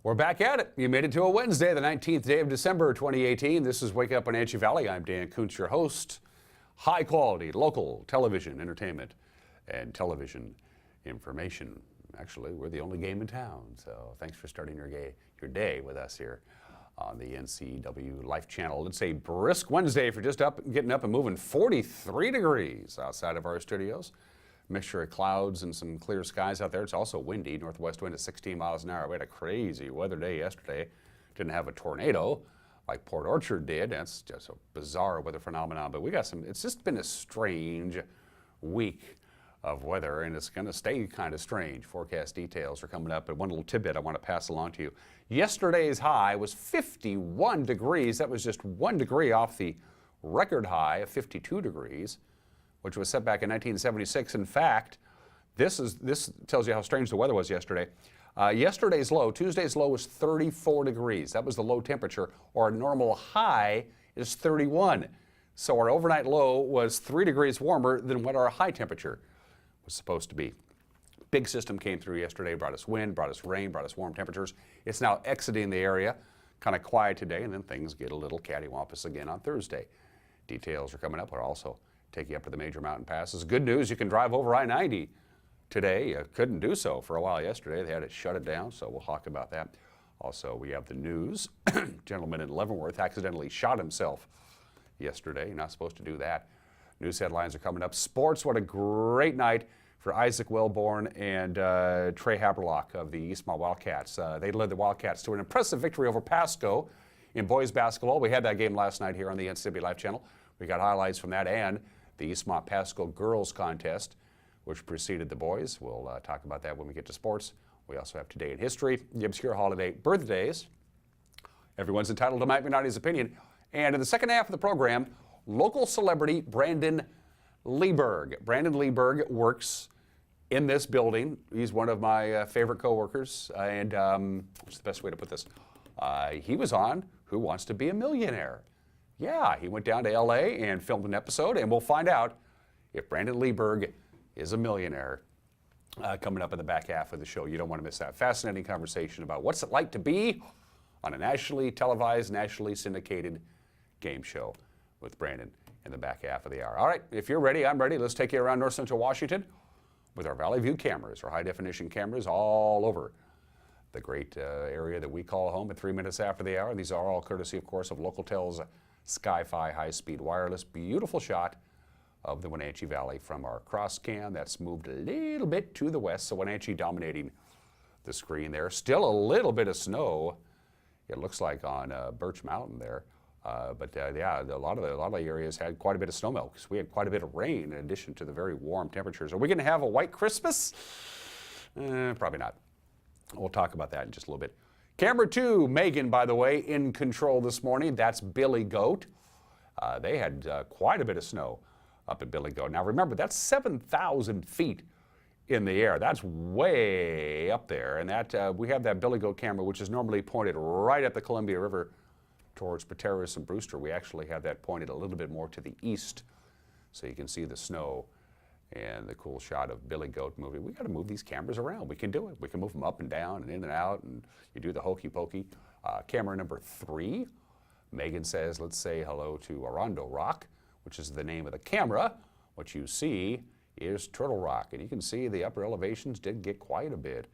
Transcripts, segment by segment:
We're back at it. You made it to a Wednesday, the 19th day of December 2018. This is Wake Up Wenatchee Valley. I'm Dan Kuntz, your host. High quality local television, entertainment, and television information. Actually, we're the only game in town, so thanks for starting your day with us here on the NCW Life Channel. It's a brisk Wednesday if you're just getting up and moving. 43 degrees outside of our studios. Mixture of clouds and some clear skies out there. It's also windy. Northwest wind at 16 miles an hour. We had a crazy weather day yesterday. Didn't have a tornado like Port Orchard did. That's just a bizarre weather phenomenon. But we got some, it's just been a strange week of weather, and it's going to stay kind of strange. Forecast details are coming up. But one little tidbit I want to pass along to you. Yesterday's high was 51 degrees. That was just 1 degree off the record high of 52 degrees. Which was set back in 1976. In fact, this tells you how strange the weather was yesterday. Yesterday's low, Tuesday's low, was 34 degrees. That was the low temperature, or a normal high is 31. So our overnight low was 3 degrees warmer than what our high temperature was supposed to be. Big system came through yesterday, brought us wind, brought us rain, brought us warm temperatures. It's now exiting the area, kind of quiet today, and then things get a little cattywampus again on Thursday. Details are coming up. We'll also take you up to the major mountain passes. Good news, you can drive over I-90 today. You couldn't do so for a while yesterday. They had to shut it down, so we'll talk about that. Also, we have the news. Gentleman in Leavenworth accidentally shot himself yesterday. You're not supposed to do that. News headlines are coming up. Sports, what a great night for Isaac Wellborn and Trey Haberlock of the Eastmont Wildcats. They led the Wildcats to an impressive victory over Pasco in boys basketball. We had that game last night here on the NCW Life Channel. We got highlights from that and the Eastmont Pasco girls contest, which preceded the boys. We'll talk about that when we get to sports. We also have Today in History, the obscure holiday birthdays. Everyone's entitled to Mike Minardi's opinion. And in the second half of the program, local celebrity Brandon Leeberg. Brandon Leeberg works in this building. He's one of my favorite coworkers. And what's the best way to put this? He was on Who Wants to Be a Millionaire? Yeah, he went down to L.A. and filmed an episode, and we'll find out if Brandon Leeberg is a millionaire coming up in the back half of the show. You don't want to miss that. Fascinating conversation about what's it like to be on a nationally televised, nationally syndicated game show with Brandon in the back half of the hour. All right, if you're ready, I'm ready. Let's take you around North Central Washington with our Valley View cameras, our high-definition cameras all over the great area that we call home at 3 minutes after the hour. These are all courtesy, of course, of Localtel's Sky-Fi high-speed wireless. Beautiful shot of the Wenatchee Valley from our cross cam. That's moved a little bit to the west, so Wenatchee dominating the screen there. Still a little bit of snow, it looks like, on Birch Mountain there. Yeah, a lot of the areas had quite a bit of snow melt because we had quite a bit of rain in addition to the very warm temperatures. Are we going to have a white Christmas? Probably not. We'll talk about that in just a little bit. Camera 2, Megan, by the way, in control this morning. That's Billy Goat. They had quite a bit of snow up at Billy Goat. Now remember, that's 7,000 feet in the air. That's way up there. And that we have that Billy Goat camera, which is normally pointed right at the Columbia River towards Pateros and Brewster. We actually have that pointed a little bit more to the east, so you can see the snow and the cool shot of Billy Goat moving. We got to move these cameras around. We can do it. We can move them up and down and in and out, and you do the hokey pokey. Camera number 3, Megan says, let's say hello to Arando Rock, which is the name of the camera. What you see is Turtle Rock, and you can see the upper elevations did get quite a bit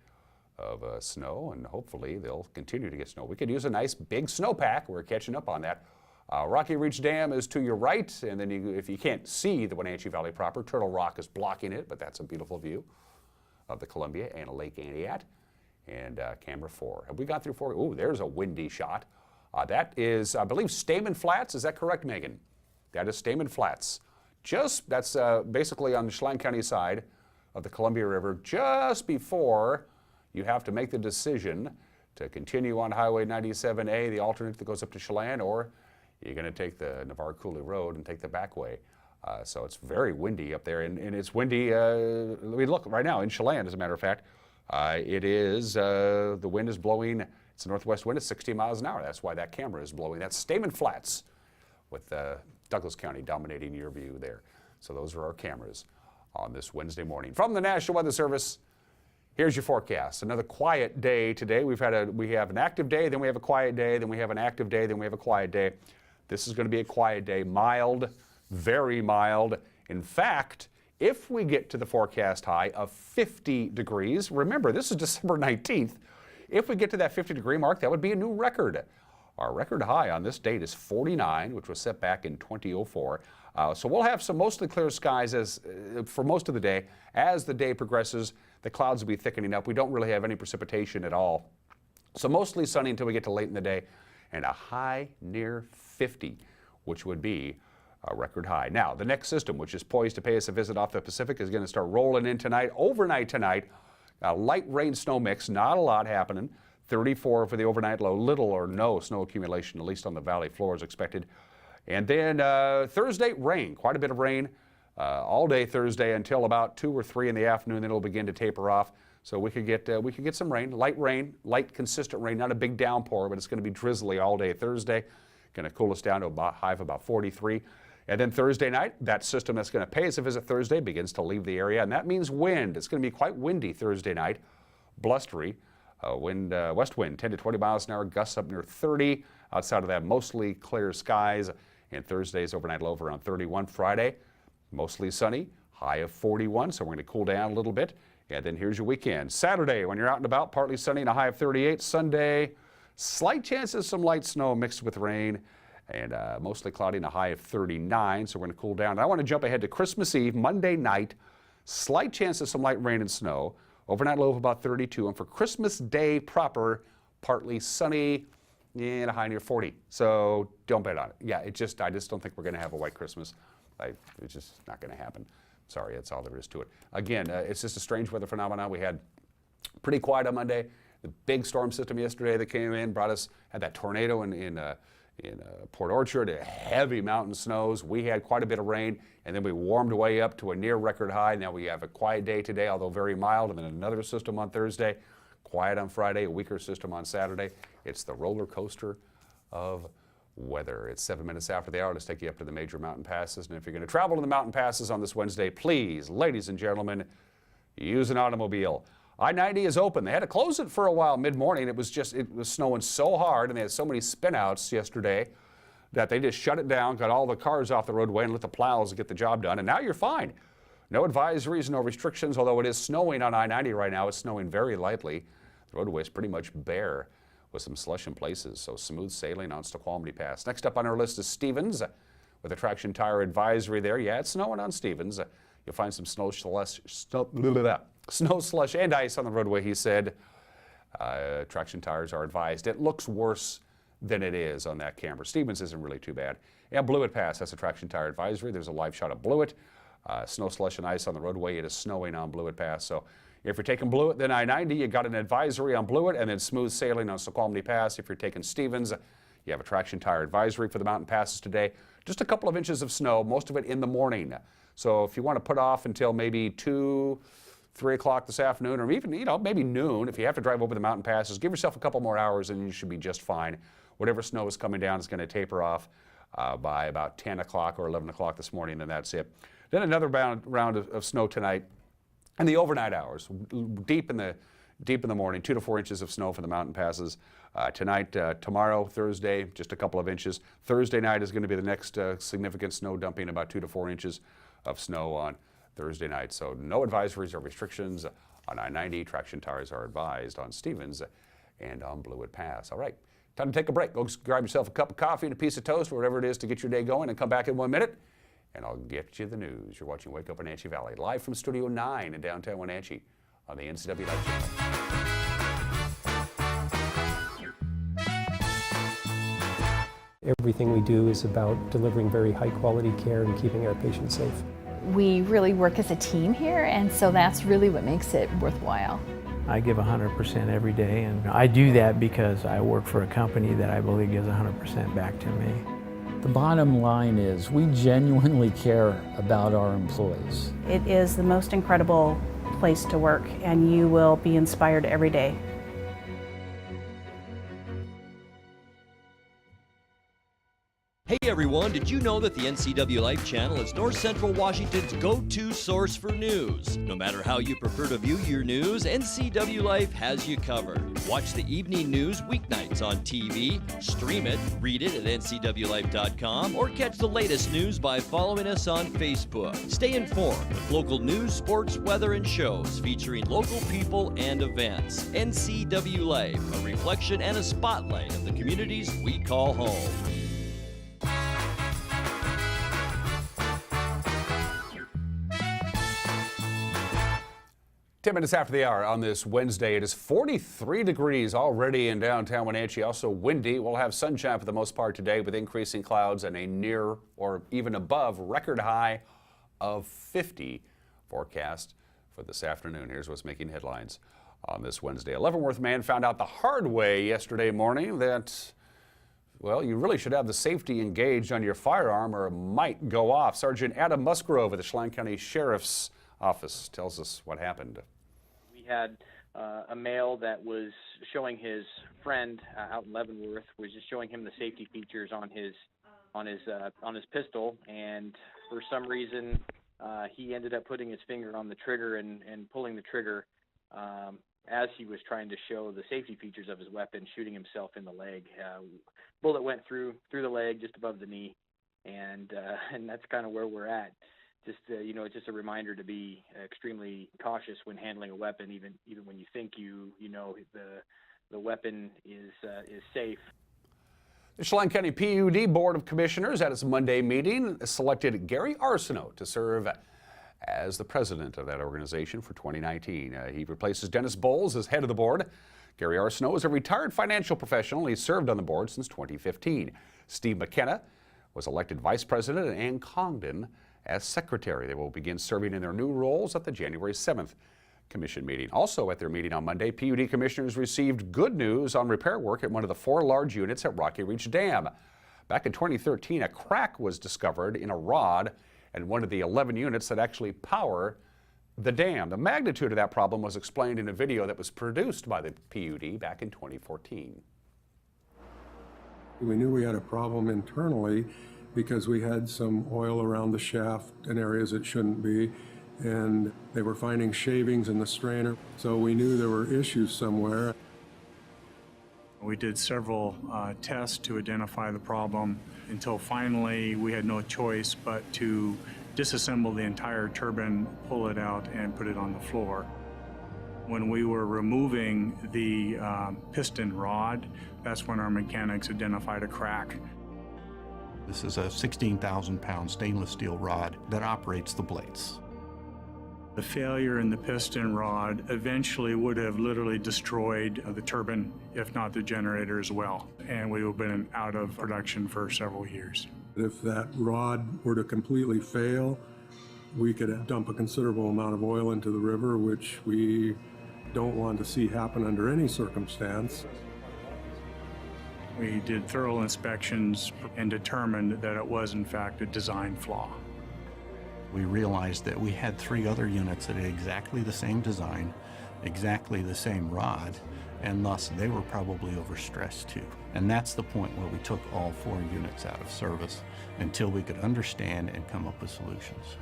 of snow, and hopefully they'll continue to get snow. We could use a nice big snowpack. We're catching up on that. Rocky Reach Dam is to your right, and then if you can't see the Wenatchee Valley proper, Turtle Rock is blocking it, but that's a beautiful view of the Columbia and Lake Aniat. And camera 4. Have we got through 4? Oh, there's a windy shot. That is, I believe, Stamen Flats. Is that correct, Megan? That is Stamen Flats. That's basically on the Chelan County side of the Columbia River, just before you have to make the decision to continue on Highway 97A, the alternate that goes up to Chelan, or you're going to take the Navarre-Cooley Road and take the back way. So it's very windy up there, and it's windy. Look right now in Chelan, as a matter of fact. It is, the wind is blowing, it's a northwest wind at 60 miles an hour. That's why that camera is blowing. That's Stamen Flats with Douglas County dominating your view there. So those are our cameras on this Wednesday morning. From the National Weather Service, Here's your forecast. Another quiet day today. We have an active day, then we have a quiet day, then we have an active day, then we have a quiet day. This is going to be a quiet day. Mild, very mild. In fact, if we get to the forecast high of 50 degrees, remember this is December 19th, if we get to that 50-degree mark, that would be a new record. Our record high on this date is 49, which was set back in 2004. So we'll have some mostly clear skies for most of the day. As the day progresses, the clouds will be thickening up. We don't really have any precipitation at all. So mostly sunny until we get to late in the day, and a high near 50, which would be a record high. Now, the next system, which is poised to pay us a visit off the Pacific, is going to start rolling in tonight, overnight tonight. A light rain snow mix, not a lot happening. 34 for the overnight low, little or no snow accumulation, at least on the valley floor, is expected. And then Thursday, rain, quite a bit of rain all day Thursday until about 2 or 3 in the afternoon. Then it'll begin to taper off. So we could get some rain, light consistent rain, not a big downpour, but it's going to be drizzly all day Thursday. Going to cool us down to a high of about 43. And then Thursday night, that system that's going to pay us a visit Thursday begins to leave the area, and that means wind. It's going to be quite windy Thursday night, blustery. West wind, 10 to 20 miles an hour, gusts up near 30. Outside of that, mostly clear skies. And Thursday's overnight low of around 31. Friday, mostly sunny, high of 41. So we're going to cool down a little bit. And then here's your weekend. Saturday, when you're out and about, partly sunny and a high of 38. Sunday, slight chances of some light snow mixed with rain. And mostly cloudy and a high of 39. So we're going to cool down. And I want to jump ahead to Christmas Eve, Monday night. Slight chance of some light rain and snow. Overnight low of about 32, and for Christmas Day proper, partly sunny and a high near 40. So don't bet on it. Yeah, I just don't think we're going to have a white Christmas. It's just not going to happen. Sorry, that's all there is to it. Again, it's just a strange weather phenomenon. We had pretty quiet on Monday. The big storm system yesterday that came in had that tornado in Port Orchard, heavy mountain snows. We had quite a bit of rain, and then we warmed way up to a near record high. Now we have a quiet day today, although very mild, and then another system on Thursday. Quiet on Friday, a weaker system on Saturday. It's the roller coaster of weather. It's 7 minutes after the hour. Let's take you up to the major mountain passes. And if you're going to travel to the mountain passes on this Wednesday, please, ladies and gentlemen, use an automobile. I-90 is open. They had to close it for a while mid-morning. It was snowing so hard, and they had so many spin-outs yesterday that they just shut it down, got all the cars off the roadway, and let the plows get the job done. And now you're fine. No advisories, no restrictions, although it is snowing on I-90 right now. It's snowing very lightly. The roadway is pretty much bare with some slush in places, so smooth sailing on Snoqualmie Pass. Next up on our list is Stevens with a traction tire advisory there. Yeah, it's snowing on Stevens. You'll find some snow slush and ice on the roadway, he said. Traction tires are advised. It looks worse than it is on that camera. Stevens isn't really too bad. And Blewett Pass has a traction tire advisory. There's a live shot of Blewett. Snow, slush, and ice on the roadway. It is snowing on Blewett Pass. So if you're taking Blewett, then I-90, you got an advisory on Blewett, and then smooth sailing on Snoqualmie Pass. If you're taking Stevens, you have a traction tire advisory for the mountain passes today. Just a couple of inches of snow, most of it in the morning. So if you want to put off until maybe 2, 3 o'clock this afternoon, or even, maybe noon, if you have to drive over the mountain passes, give yourself a couple more hours and you should be just fine. Whatever snow is coming down is going to taper off by about 10 o'clock or 11 o'clock this morning, and that's it. Then another round of snow tonight in the overnight hours, deep in the morning, 2 to 4 inches of snow for the mountain passes. Tonight, tomorrow, Thursday, just a couple of inches. Thursday night is going to be the next significant snow dumping, about 2 to 4 inches of snow on Thursday night. So no advisories or restrictions on I-90. Traction tires are advised on Stevens and on Blewett Pass. All right, time to take a break. Go grab yourself a cup of coffee and a piece of toast or whatever it is to get your day going, and come back in 1 minute, and I'll get you the news. You're watching Wake Up Wenatchee Valley, live from Studio 9 in downtown Wenatchee on the NCW Live Channel. Everything we do is about delivering very high quality care and keeping our patients safe. We really work as a team here, and so that's really what makes it worthwhile. I give 100% every day, and I do that because I work for a company that I believe gives 100% back to me. The bottom line is we genuinely care about our employees. It is the most incredible place to work, and you will be inspired every day. Hey everyone, did you know that the NCW Life channel is North Central Washington's go-to source for news? No matter how you prefer to view your news, NCW Life has you covered. Watch the evening news weeknights on TV, stream it, read it at ncwlife.com, or catch the latest news by following us on Facebook. Stay informed with local news, sports, weather, and shows featuring local people and events. NCW Life, a reflection and a spotlight of the communities we call home. 10 minutes after the hour on this Wednesday, it is 43 degrees already in downtown Wenatchee. Also windy. We'll have sunshine for the most part today with increasing clouds and a near or even above record high of 50 forecast for this afternoon. Here's what's making headlines on this Wednesday. A Leavenworth man found out the hard way yesterday morning that, well, you really should have the safety engaged on your firearm or it might go off. Sergeant Adam Musgrove of the Chelan County Sheriff's Office tells us what happened. Had a male that was showing his friend out in Leavenworth, was just showing him the safety features on his pistol, and for some reason he ended up putting his finger on the trigger and pulling the trigger as he was trying to show the safety features of his weapon, shooting himself in the leg. Bullet went through the leg just above the knee, and that's kind of where we're at. Just it's just a reminder to be extremely cautious when handling a weapon, even when you think you know the weapon is safe. The Chelan County PUD Board of Commissioners at its Monday meeting selected Gary Arsenault to serve as the president of that organization for 2019. He replaces Dennis Bowles as head of the board. Gary Arsenault is a retired financial professional. He served on the board since 2015. Steve McKenna was elected vice president and Ann Congdon as secretary. They will begin serving in their new roles at the January 7th commission meeting. Also at their meeting on Monday, PUD commissioners received good news on repair work at one of the 4 large units at Rocky Reach Dam. Back in 2013, a crack was discovered in a rod and one of the 11 units that actually power the dam. The magnitude of that problem was explained in a video that was produced by the PUD back in 2014. We knew we had a problem internally because we had some oil around the shaft in areas it shouldn't be, and they were finding shavings in the strainer, so we knew there were issues somewhere. We did several tests to identify the problem until finally we had no choice but to disassemble the entire turbine, pull it out, and put it on the floor. When we were removing the piston rod, that's when our mechanics identified a crack. This is a 16,000-pound stainless steel rod that operates the blades. The failure in the piston rod eventually would have literally destroyed the turbine, if not the generator as well, and we would have been out of production for several years. If that rod were to completely fail, we could dump a considerable amount of oil into the river, which we don't want to see happen under any circumstance. We did thorough inspections and determined that it was in fact a design flaw. We realized that we had 3 other units that had exactly the same design, exactly the same rod, and thus they were probably overstressed too. And that's the point where we took all 4 units out of service until we could understand and come up with solutions.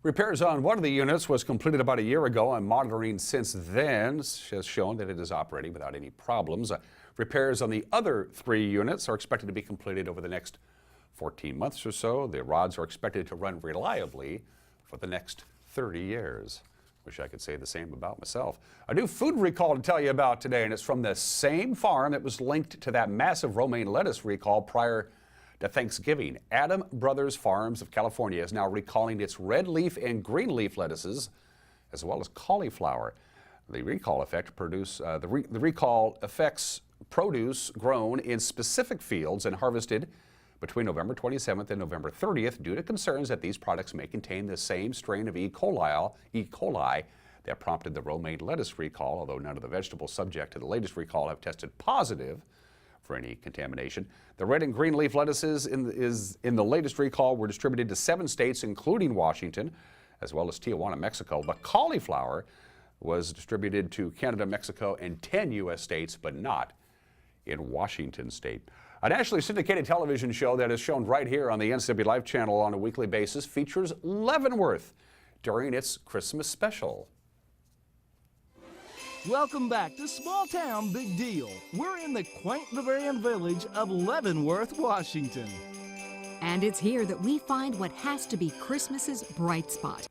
Repairs on one of the units was completed about a year ago, and monitoring since then has shown that it is operating without any problems. Repairs on the other 3 units are expected to be completed over the next 14 months or so. The rods are expected to run reliably for the next 30 years. Wish I could say the same about myself. A new food recall to tell you about today, and it's from the same farm that was linked to that massive romaine lettuce recall prior to Thanksgiving. Adam Brothers Farms of California is now recalling its red leaf and green leaf lettuces, as well as cauliflower. The recall affects produce grown in specific fields and harvested between November 27th and November 30th due to concerns that these products may contain the same strain of E. coli that prompted the romaine lettuce recall, although none of the vegetables subject to the latest recall have tested positive for any contamination. The red and green leaf lettuces in the latest recall were distributed to 7 states, including Washington, as well as Tijuana, Mexico. The cauliflower was distributed to Canada, Mexico, and 10 U.S. states, but not in Washington state. A nationally syndicated television show that is shown right here on the NCW Life channel on a weekly basis features Leavenworth during its Christmas special. Welcome back to Small Town Big Deal. We're in the quaint Bavarian village of Leavenworth, Washington. And it's here that we find what has to be Christmas's bright spot.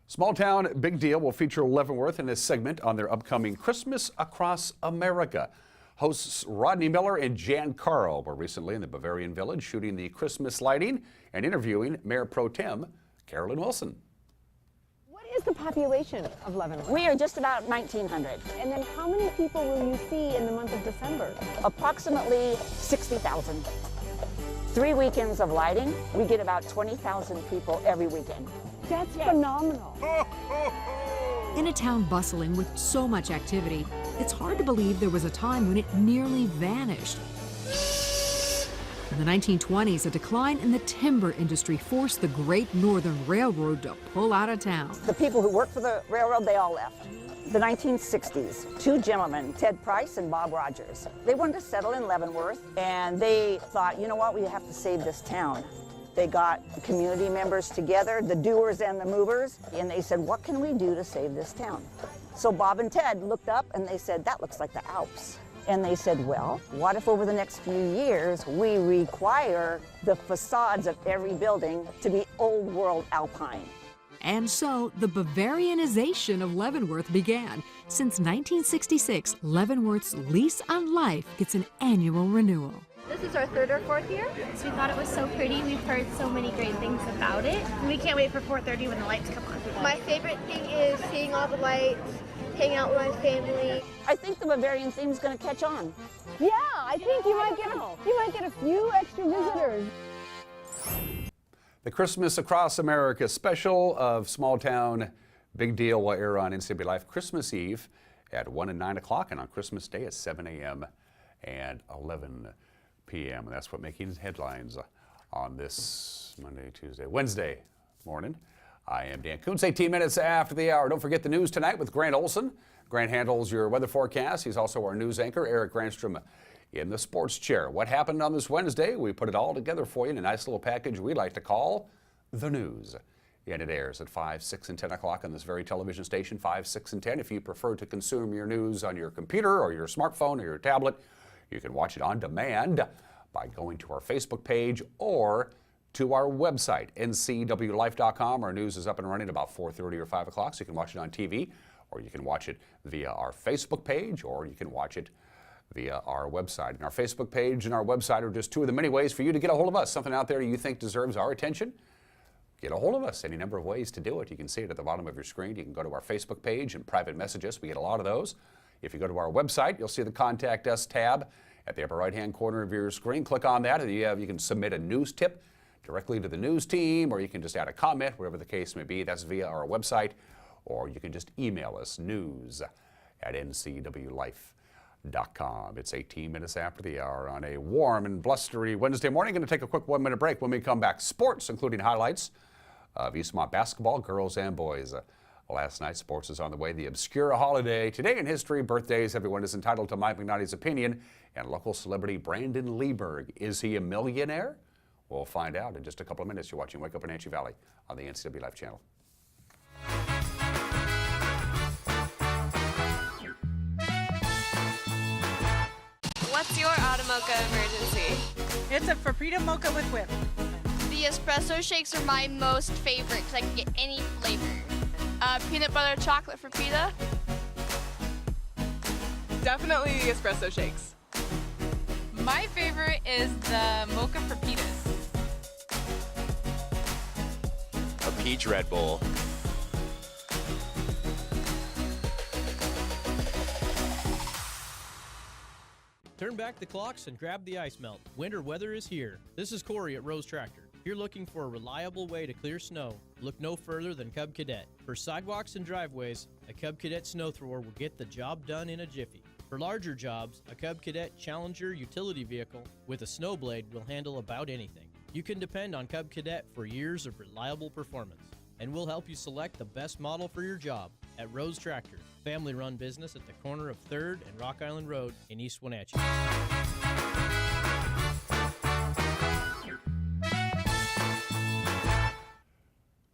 Small Town Big Deal will feature Leavenworth in this segment on their upcoming Christmas Across America. Hosts Rodney Miller and Jan Carl were recently in the Bavarian village shooting the Christmas lighting and interviewing Mayor Pro Tem Carolyn Wilson. What is the population of Leavenworth? We are just about 1,900. And then how many people will you see in the month of December? Approximately 60,000. 3 weekends of lighting, we get about 20,000 people every weekend. That's phenomenal. In a town bustling with so much activity, it's hard to believe there was a time when it nearly vanished. In the 1920s, a decline in the timber industry forced the Great Northern Railroad to pull out of town. The people who worked for the railroad, they all left. The 1960s, 2 gentlemen, Ted Price and Bob Rogers, they wanted to settle in Leavenworth, and they thought, you know what, we have to save this town. They got the community members together, the doers and the movers, and they said, what can we do to save this town? So Bob and Ted looked up and they said, that looks like the Alps. And they said, well, what if over the next few years we require the facades of every building to be old world alpine? And so the Bavarianization of Leavenworth began. Since 1966, Leavenworth's lease on life gets an annual renewal. This is our 3rd or 4th year. So we thought it was so pretty. We've heard so many great things about it. We can't wait for 4:30 when the lights come on. My favorite thing is seeing all the lights, hanging out with my family. I think the Bavarian theme is going to catch on. Yeah, I think you might get a few extra visitors. The Christmas Across America special of Small Town Big Deal will air on NCW Life Christmas Eve at 1 and 9 o'clock and on Christmas Day at 7 a.m. and 11 p.m. And that's what making headlines on this Monday, Tuesday, Wednesday morning. I am Dan Kuntz, 18 minutes after the hour. Don't forget the news tonight with Grant Olson. Grant handles your weather forecast. He's also our news anchor. Eric Granstrom in the sports chair. What happened on this Wednesday? We put it all together for you in a nice little package we like to call The News. And it airs at 5, 6, and 10 o'clock on this very television station, 5, 6, and 10. If you prefer to consume your news on your computer or your smartphone or your tablet, you can watch it on demand by going to our Facebook page or to our website, ncwlife.com. Our news is up and running about 4:30 or 5 o'clock, so you can watch it on TV, or you can watch it via our Facebook page, or you can watch it via our website. And our Facebook page and our website are just 2 of the many ways for you to get a hold of us. Something out there you think deserves our attention, get a hold of us. Any number of ways to do it. You can see it at the bottom of your screen. You can go to our Facebook page and private message us. We get a lot of those. If you go to our website, you'll see the Contact Us tab at the upper right-hand corner of your screen. Click on that, and you can submit a news tip directly to the news team, or you can just add a comment, whatever the case may be. That's via our website, or you can just email us, news@ncwlife.com. It's 18 minutes after the hour on a warm and blustery Wednesday morning. Going to take a quick 1-minute break. When we come back, sports, including highlights of Eastmont basketball, girls and boys. Last night, sports is on the way. The obscure holiday. Today in history, birthdays. Everyone is entitled to Mike McNally's opinion. And local celebrity Brandon Leeberg. Is he a millionaire? We'll find out in just a couple of minutes. You're watching Wake Up Wenatchee Valley on the NCW Life channel. What's your auto mocha emergency? It's a Frappuccino mocha with whip. The espresso shakes are my most favorite because I can get any flavor. Peanut butter chocolate for pita. Definitely the espresso shakes. My favorite is the mocha for pitas. A peach Red Bull. Turn back the clocks and grab the ice melt. Winter weather is here. This is Corey at Rose Tractor. If you're looking for a reliable way to clear snow, look no further than Cub Cadet. For sidewalks and driveways, a Cub Cadet snow thrower will get the job done in a jiffy. For larger jobs, a Cub Cadet Challenger utility vehicle with a snow blade will handle about anything. You can depend on Cub Cadet for years of reliable performance, and we'll help you select the best model for your job at Rose Tractor, family-run business at the corner of 3rd and Rock Island Road in East Wenatchee.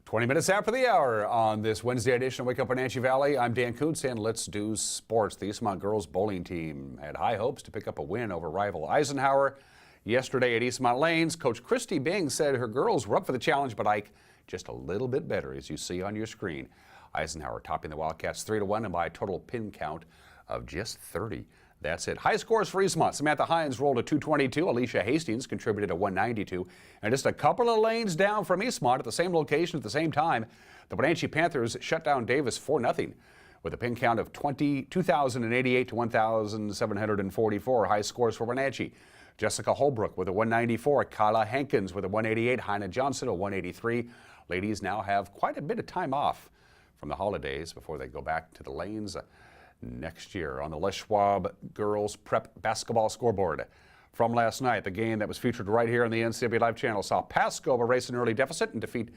20 minutes after the hour on this Wednesday edition of Wake Up Wenatchee Valley. I'm Dan Kuntz, and let's do sports. The Eastmont girls bowling team had high hopes to pick up a win over rival Eisenhower yesterday at Eastmont Lanes. Coach Christy Bing said her girls were up for the challenge, but Ike just a little bit better, as you see on your screen. Eisenhower topping the Wildcats 3-1 and by a total pin count of just 30. That's it. High scores for Eastmont. Samantha Hines rolled a 222. Alicia Hastings contributed a 192. And just a couple of lanes down from Eastmont at the same location at the same time, the Wenatchee Panthers shut down Davis 4-0 with a pin count of 2,088 to 1,744. High scores for Wenatchee. Jessica Holbrook with a 194. Kyla Hankins with a 188. Heina Johnson a 183. Ladies now have quite a bit of time off from the holidays before they go back to the lanes next year. On the Les Schwab girls prep basketball scoreboard from last night, the game that was featured right here on the NCW Live channel saw Pasco erase an early deficit and defeat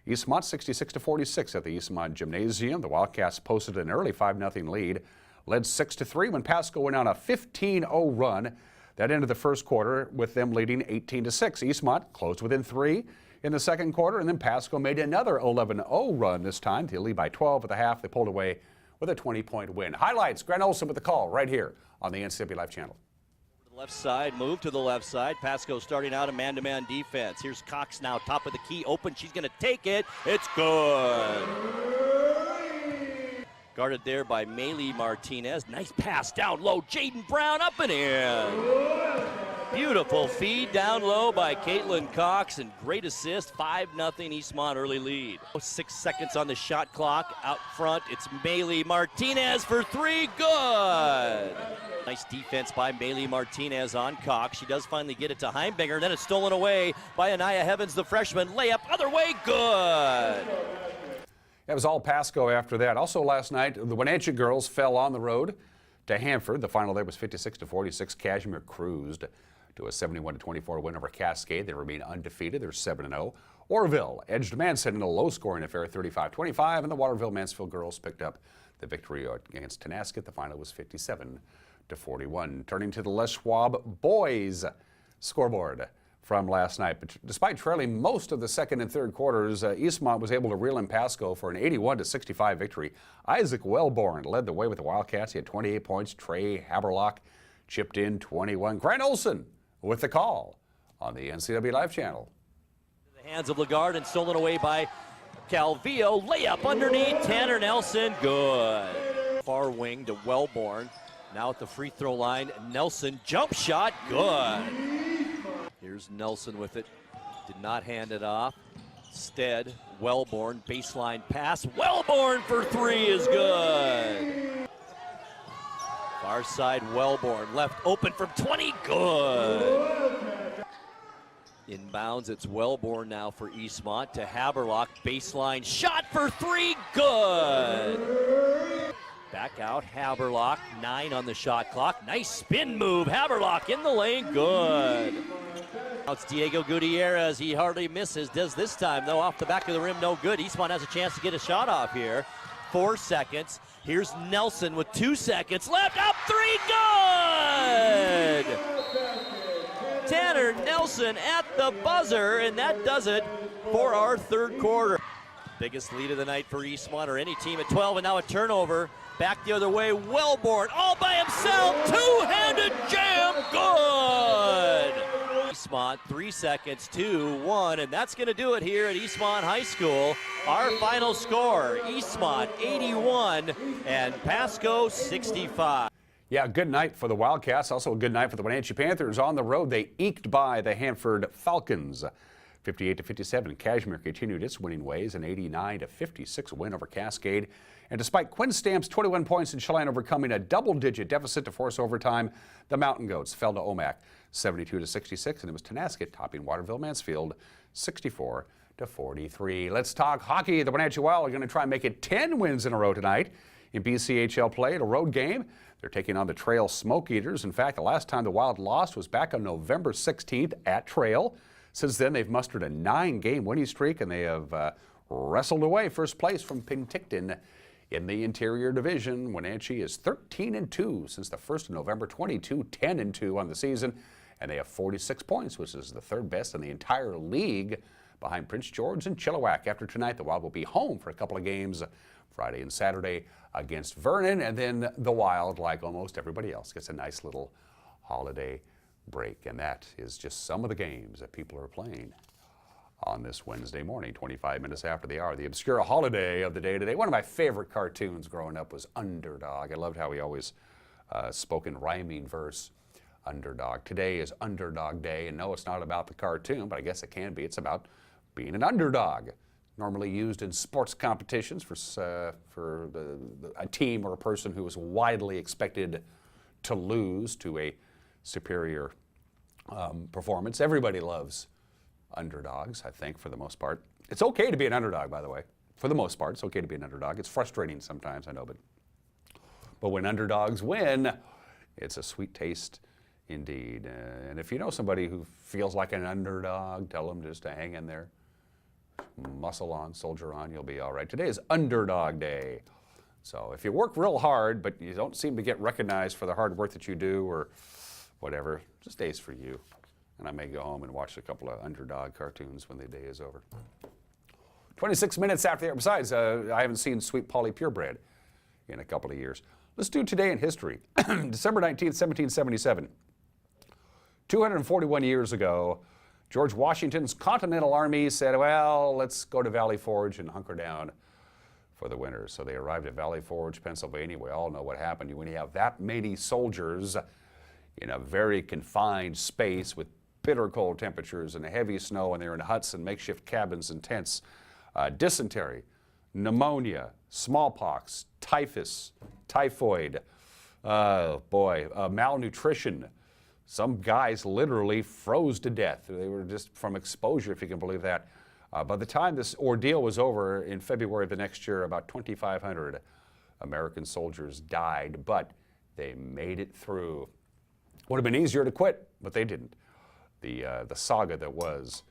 Eastmont 66-46 at the Eastmont Gymnasium. The Wildcats posted an early 5-0 lead, led 6-3 when Pasco went on a 15-0 run. That ended the first quarter with them leading 18-6. Eastmont closed within 3 in the second quarter, and then Pasco made another 11-0 run this time. They lead by 12 at the half. They pulled away with a 20-point win. Highlights, Grant Olson with the call right here on the NCW Live channel. Left side, move to the left side. Pasco starting out a man-to-man defense. Here's Cox now, top of the key, open. She's going to take it. It's good. Guarded there by Maylee Martinez. Nice pass down low. Jaden Brown up and in. Beautiful feed down low by Caitlin Cox, and great assist. 5-0 Eastmont early lead. 6 seconds on the shot clock. Out front, it's Maylee Martinez for 3. Good. Nice defense by Maylee Martinez on Cox. She does finally get it to Heimberger, then it's stolen away by Anaya Heavens, the freshman. Layup, other way, good. It was all Pasco after that. Also last night, the Wenatchee girls fell on the road to Hanford. The final there was 56-46. Cashmere cruised to a 71-24 win over Cascade. They remain undefeated. They're 7-0. Orville edged Manson in a low-scoring affair, 35-25, and the Waterville-Mansfield girls picked up the victory against Tenasket. The final was 57-41. Turning to the Les Schwab boys scoreboard from last night. But despite trailing most of the second and third quarters, Eastmont was able to reel in Pasco for an 81-65 victory. Isaac Wellborn led the way with the Wildcats. He had 28 points. Trey Haberlock chipped in 21. Grant Olson with the call on the NCW Live channel. The hands of Lagarde and stolen away by Calvillo. Layup underneath. Tanner Nelson. Good. Far wing to Wellborn. Now at the free throw line. Nelson jump shot. Good. Here's Nelson with it. Did not hand it off. Instead, Wellborn baseline pass. Wellborn for 3 is good. Far side, Wellborn left open from 20. Good. Inbounds, it's Wellborn now for Eastmont to Haberlock. Baseline shot for 3. Good. Back out, Haberlock. 9 on the shot clock. Nice spin move. Haberlock in the lane. Good. Now it's Diego Gutierrez. He hardly misses. Does this time, though, off the back of the rim. No good. Eastmont has a chance to get a shot off here. 4 seconds. Here's Nelson with 2 seconds left. Up 3. Good. Tanner Nelson at the buzzer, and that does it for our third quarter. Biggest lead of the night for Eastmont or any team at 12, and now a turnover. Back the other way, Wellborn all by himself, two-handed jam, good! Eastmont, 3 seconds, 2-1, and that's gonna do it here at Eastmont High School. Our final score, Eastmont 81 and Pasco 65. Yeah, good night for the Wildcats. Also a good night for the Wenatchee Panthers. On the road, they eked by the Hanford Falcons. 58-57. Cashmere continued its winning ways, an 89-56 win over Cascade. And despite Quinn Stamp's 21 points and Chelan overcoming a double-digit deficit to force overtime, the Mountain Goats fell to Omak 72-66, and it was Tenasket topping Waterville-Mansfield 64-43. Let's talk hockey. The Wenatchee Wild are going to try and make it 10 wins in a row tonight in BCHL play at a road game. They're taking on the Trail Smoke Eaters. In fact, the last time the Wild lost was back on November 16th at Trail. Since then, they've mustered a 9-game winning streak, and they have wrestled away first place from Penticton in the Interior Division. Wenatchee is 13-2 since the 1st of November, 22-10-2 on the season, and they have 46 points, which is the third best in the entire league behind Prince George and Chilliwack. After tonight, the Wild will be home for a couple of games Friday and Saturday against Vernon, and then the Wild, like almost everybody else, gets a nice little holiday break. And that is just some of the games that people are playing on this Wednesday morning, 25 minutes after the hour. The obscure holiday of the day today. One of my favorite cartoons growing up was Underdog. I loved how he always spoke in rhyming verse. Underdog. Today is Underdog Day, and no, it's not about the cartoon, but I guess it can be. It's about being an underdog. Normally used in sports competitions for a team or a person who is widely expected to lose to a superior performance. Everybody loves underdogs, I think, for the most part. It's okay to be an underdog, by the way. For the most part, it's okay to be an underdog. It's frustrating sometimes, I know, but when underdogs win, it's a sweet taste indeed. And if you know somebody who feels like an underdog, tell them just to hang in there. Muscle on, soldier on, you'll be all right. Today is Underdog Day. So if you work real hard, but you don't seem to get recognized for the hard work that you do or whatever, this day's for you. And I may go home and watch a couple of underdog cartoons when the day is over. 26 minutes after the hour. Besides, I haven't seen Sweet Polly Purebred in a couple of years. Let's do today in history. December 19th, 1777. 241 years ago, George Washington's Continental Army said, well, let's go to Valley Forge and hunker down for the winter. So they arrived at Valley Forge, Pennsylvania. We all know what happened. When you have that many soldiers in a very confined space with bitter cold temperatures and heavy snow, and they're in huts and makeshift cabins and tents, dysentery, pneumonia, smallpox, typhus, typhoid, malnutrition. Some guys literally froze to death. They were just from exposure, if you can believe that. By the time this ordeal was over in February of the next year, about 2,500 American soldiers died, but they made it through. Would have been easier to quit, but they didn't. The saga that was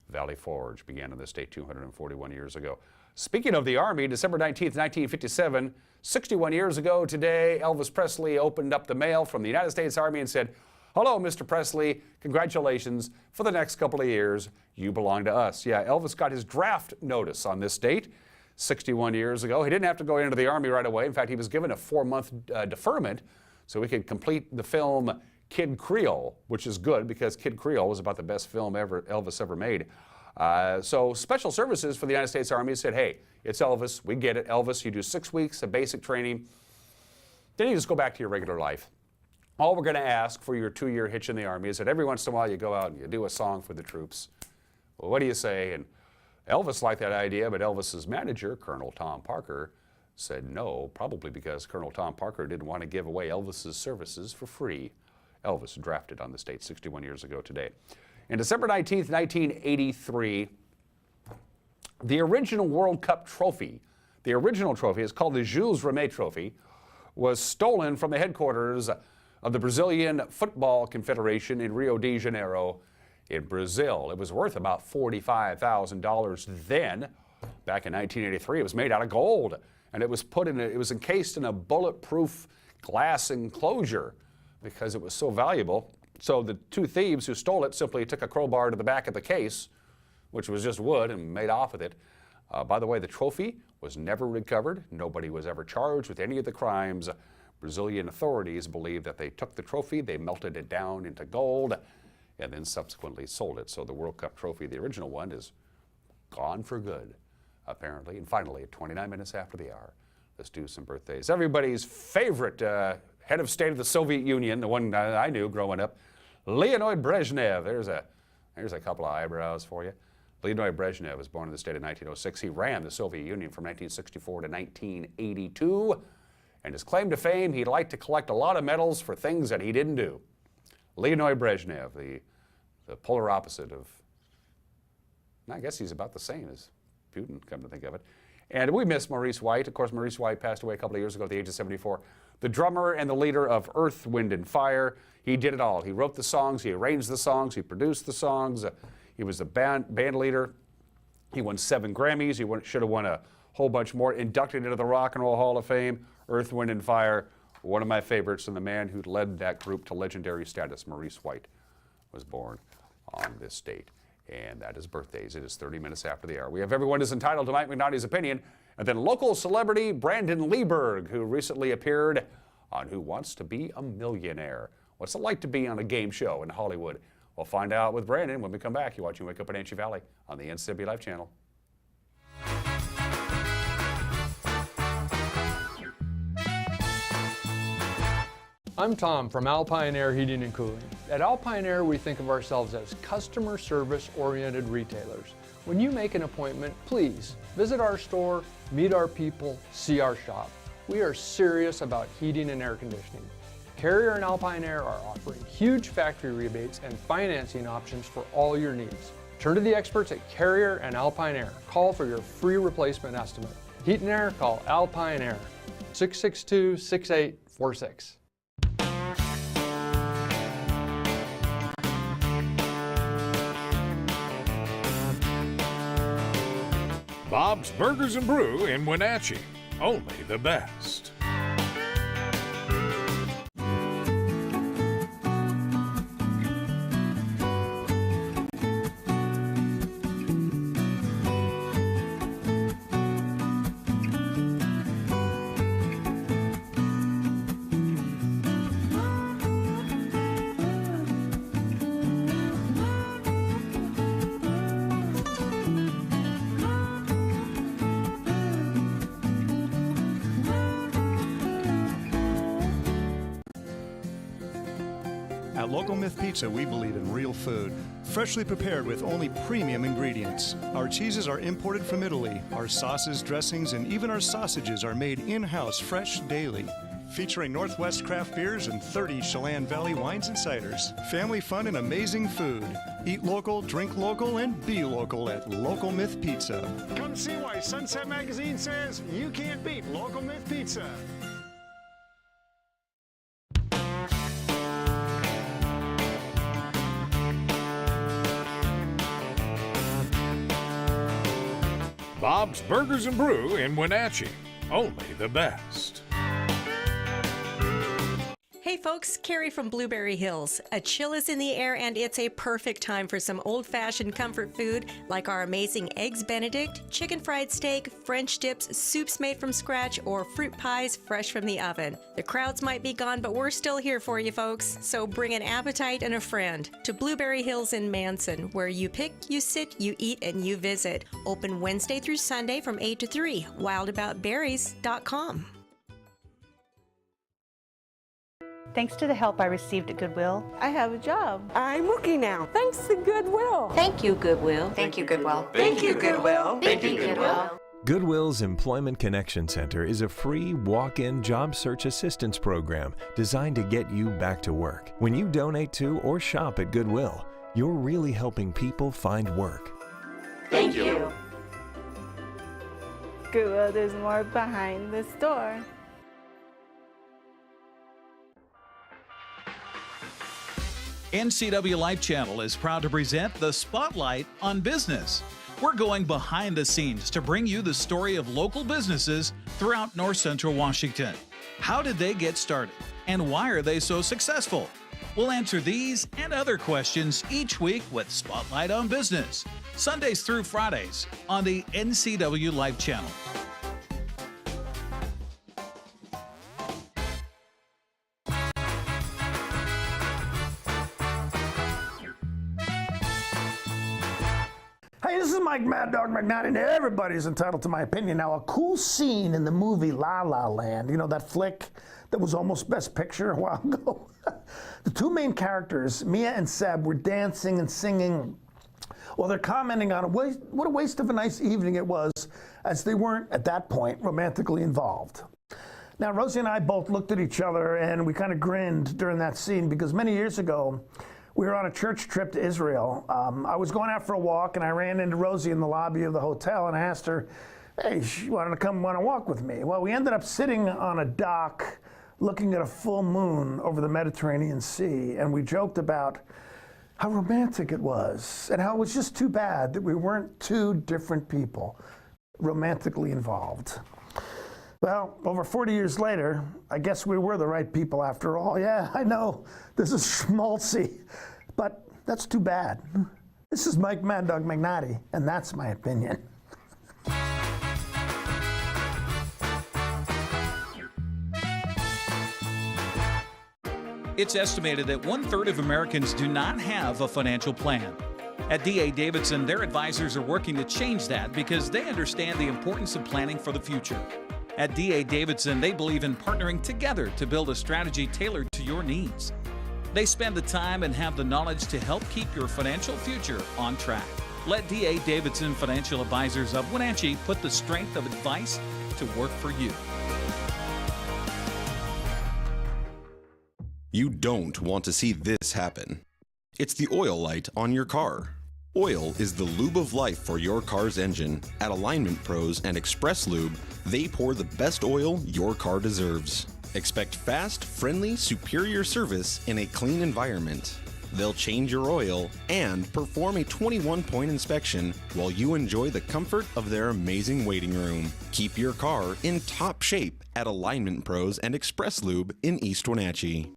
Valley Forge began on this day 241 years ago. Speaking of the Army, December 19th, 1957, 61 years ago today, Elvis Presley opened up the mail from the United States Army and said, hello, Mr. Presley, congratulations. For the next couple of years, you belong to us. Yeah, Elvis got his draft notice on this date 61 years ago. He didn't have to go into the Army right away. In fact, he was given a 4-month deferment so he could complete the film Kid Creole, which is good because Kid Creole was about the best film Elvis ever made. So Special Services for the United States Army said, hey, it's Elvis. We get it. Elvis, you do 6 weeks of basic training. Then you just go back to your regular life. All we're going to ask for your 2-year hitch in the Army is that every once in a while you go out and you do a song for the troops. Well, what do you say? And Elvis liked that idea, but Elvis's manager, Colonel Tom Parker, said no, probably because Colonel Tom Parker didn't want to give away Elvis's services for free. Elvis drafted on this date 61 years ago today. And December 19th, 1983, the original World Cup trophy, the original trophy is called the Jules Rimet Trophy, was stolen from the headquarters of the Brazilian Football Confederation in Rio de Janeiro in Brazil. It was worth about $45,000 then. Back in 1983, it was made out of gold, and it was encased in a bulletproof glass enclosure because it was so valuable. So the two thieves who stole it simply took a crowbar to the back of the case, which was just wood, and made off with it. By the way, the trophy was never recovered. Nobody was ever charged with any of the crimes. Brazilian authorities believe that they took the trophy, they melted it down into gold, and then subsequently sold it. So the World Cup trophy, the original one, is gone for good, apparently. And finally, at 29 minutes after the hour, let's do some birthdays. Everybody's favorite head of state of the Soviet Union, the one I knew growing up, Leonid Brezhnev. There's a couple of eyebrows for you. Leonid Brezhnev was born in the state in 1906. He ran the Soviet Union from 1964 to 1982. And his claim to fame, he'd like to collect a lot of medals for things that he didn't do. Leonid Brezhnev, the polar opposite of, I guess he's about the same as Putin, come to think of it. And we miss Maurice White. Of course, Maurice White passed away a couple of years ago at the age of 74. The drummer and the leader of Earth, Wind and Fire. He did it all. He wrote the songs, he arranged the songs, he produced the songs. He was the band leader. He won 7 Grammys. He should have won a whole bunch more. Inducted into the Rock and Roll Hall of Fame. Earth, Wind and Fire, one of my favorites, and the man who led that group to legendary status, Maurice White, was born on this date. And that is birthdays. It is 30 minutes after the hour. We have Everyone is Entitled to Mike McNalty's Opinion, and then local celebrity Brandon Leeberg, who recently appeared on Who Wants to Be a Millionaire. What's it like to be on a game show in Hollywood? We'll find out with Brandon when we come back. You're watching Wake Up in Anchi Valley on the NCW Life channel. I'm Tom from Alpine Air Heating and Cooling. At Alpine Air, we think of ourselves as customer service-oriented retailers. When you make an appointment, please visit our store, meet our people, see our shop. We are serious about heating and air conditioning. Carrier and Alpine Air are offering huge factory rebates and financing options for all your needs. Turn to the experts at Carrier and Alpine Air. Call for your free replacement estimate. Heat and air, call Alpine Air, 662-6846. Bob's Burgers and Brew in Wenatchee. Only the best. At Local Myth Pizza, we believe in real food, freshly prepared with only premium ingredients. Our cheeses are imported from Italy. Our sauces, dressings, and even our sausages are made in-house fresh daily. Featuring Northwest craft beers and 30 Chelan Valley wines and ciders. Family fun and amazing food. Eat local, drink local, and be local at Local Myth Pizza. Come see why Sunset Magazine says you can't beat Local Myth Pizza. Bob's Burgers and Brew in Wenatchee. Only the best. Hey folks, Carrie from Blueberry Hills. A chill is in the air and it's a perfect time for some old-fashioned comfort food like our amazing Eggs Benedict, chicken fried steak, French dips, soups made from scratch, or fruit pies fresh from the oven. The crowds might be gone, but we're still here for you folks, so bring an appetite and a friend to Blueberry Hills in Manson, where you pick, you sit, you eat, and you visit. Open Wednesday through Sunday from 8 to 3. wildaboutberries.com. Thanks to the help I received at Goodwill, I have a job. I'm working now. Thanks to Goodwill. Thank you, Goodwill. Thank you, Goodwill. Thank you, Goodwill. Thank you, Goodwill. Goodwill's Employment Connection Center is a free walk-in job search assistance program designed to get you back to work. When you donate to or shop at Goodwill, you're really helping people find work. Thank you. Goodwill, there's more behind the store. NCW Life Channel is proud to present the Spotlight on Business. We're going behind the scenes to bring you the story of local businesses throughout North Central Washington. How did they get started? And why are they so successful? We'll answer these and other questions each week with Spotlight on Business, Sundays through Fridays on the NCW Life Channel. Hey, this is Mike Mad Dog McNalty, and everybody's entitled to my opinion. Now, a cool scene in the movie La La Land, you know, that flick that was almost Best Picture a while ago. The two main characters, Mia and Seb, were dancing and singing while they're commenting on what a waste of a nice evening it was, as they weren't, at that point, romantically involved. Now, Rosie and I both looked at each other, and we kind of grinned during that scene, because many years ago, we were on a church trip to Israel. I was going out for a walk, and I ran into Rosie in the lobby of the hotel, and I asked her, hey, she wanted to come on a walk with me. Well, we ended up sitting on a dock looking at a full moon over the Mediterranean Sea, and we joked about how romantic it was, and how it was just too bad that we weren't two different people romantically involved. Well, over 40 years later, I guess we were the right people after all. Yeah, I know, this is schmaltzy, but that's too bad. This is Mike Mad Dog McNatty, and that's my opinion. It's estimated that 1/3 of Americans do not have a financial plan. At D.A. Davidson, their advisors are working to change that because they understand the importance of planning for the future. At D.A. Davidson, they believe in partnering together to build a strategy tailored to your needs. They spend the time and have the knowledge to help keep your financial future on track. Let D.A. Davidson Financial Advisors of Wenatchee put the strength of advice to work for you. You don't want to see this happen. It's the oil light on your car. Oil is the lube of life for your car's engine. At Alignment Pros and Express Lube, they pour the best oil your car deserves. Expect fast, friendly, superior service in a clean environment. They'll change your oil and perform a 21-point inspection while you enjoy the comfort of their amazing waiting room. Keep your car in top shape at Alignment Pros and Express Lube in East Wenatchee.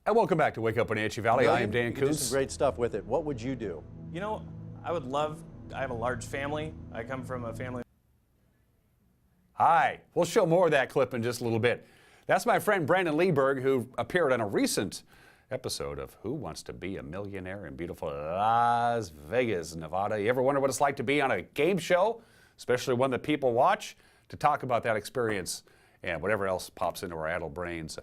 And welcome back to Wake Up Wenatchee Valley. I am Dan You can do Kuntz. some great stuff with it. What would you do? You know, I have a large family. I come from a family. Hi. We'll show more of that clip in just a little bit. That's my friend Brandon Leeberg, who appeared on a recent episode of Who Wants to Be a Millionaire in beautiful Las Vegas, Nevada. You ever wonder what it's like to be on a game show, especially one that people watch? To talk about that experience and whatever else pops into our adult brains,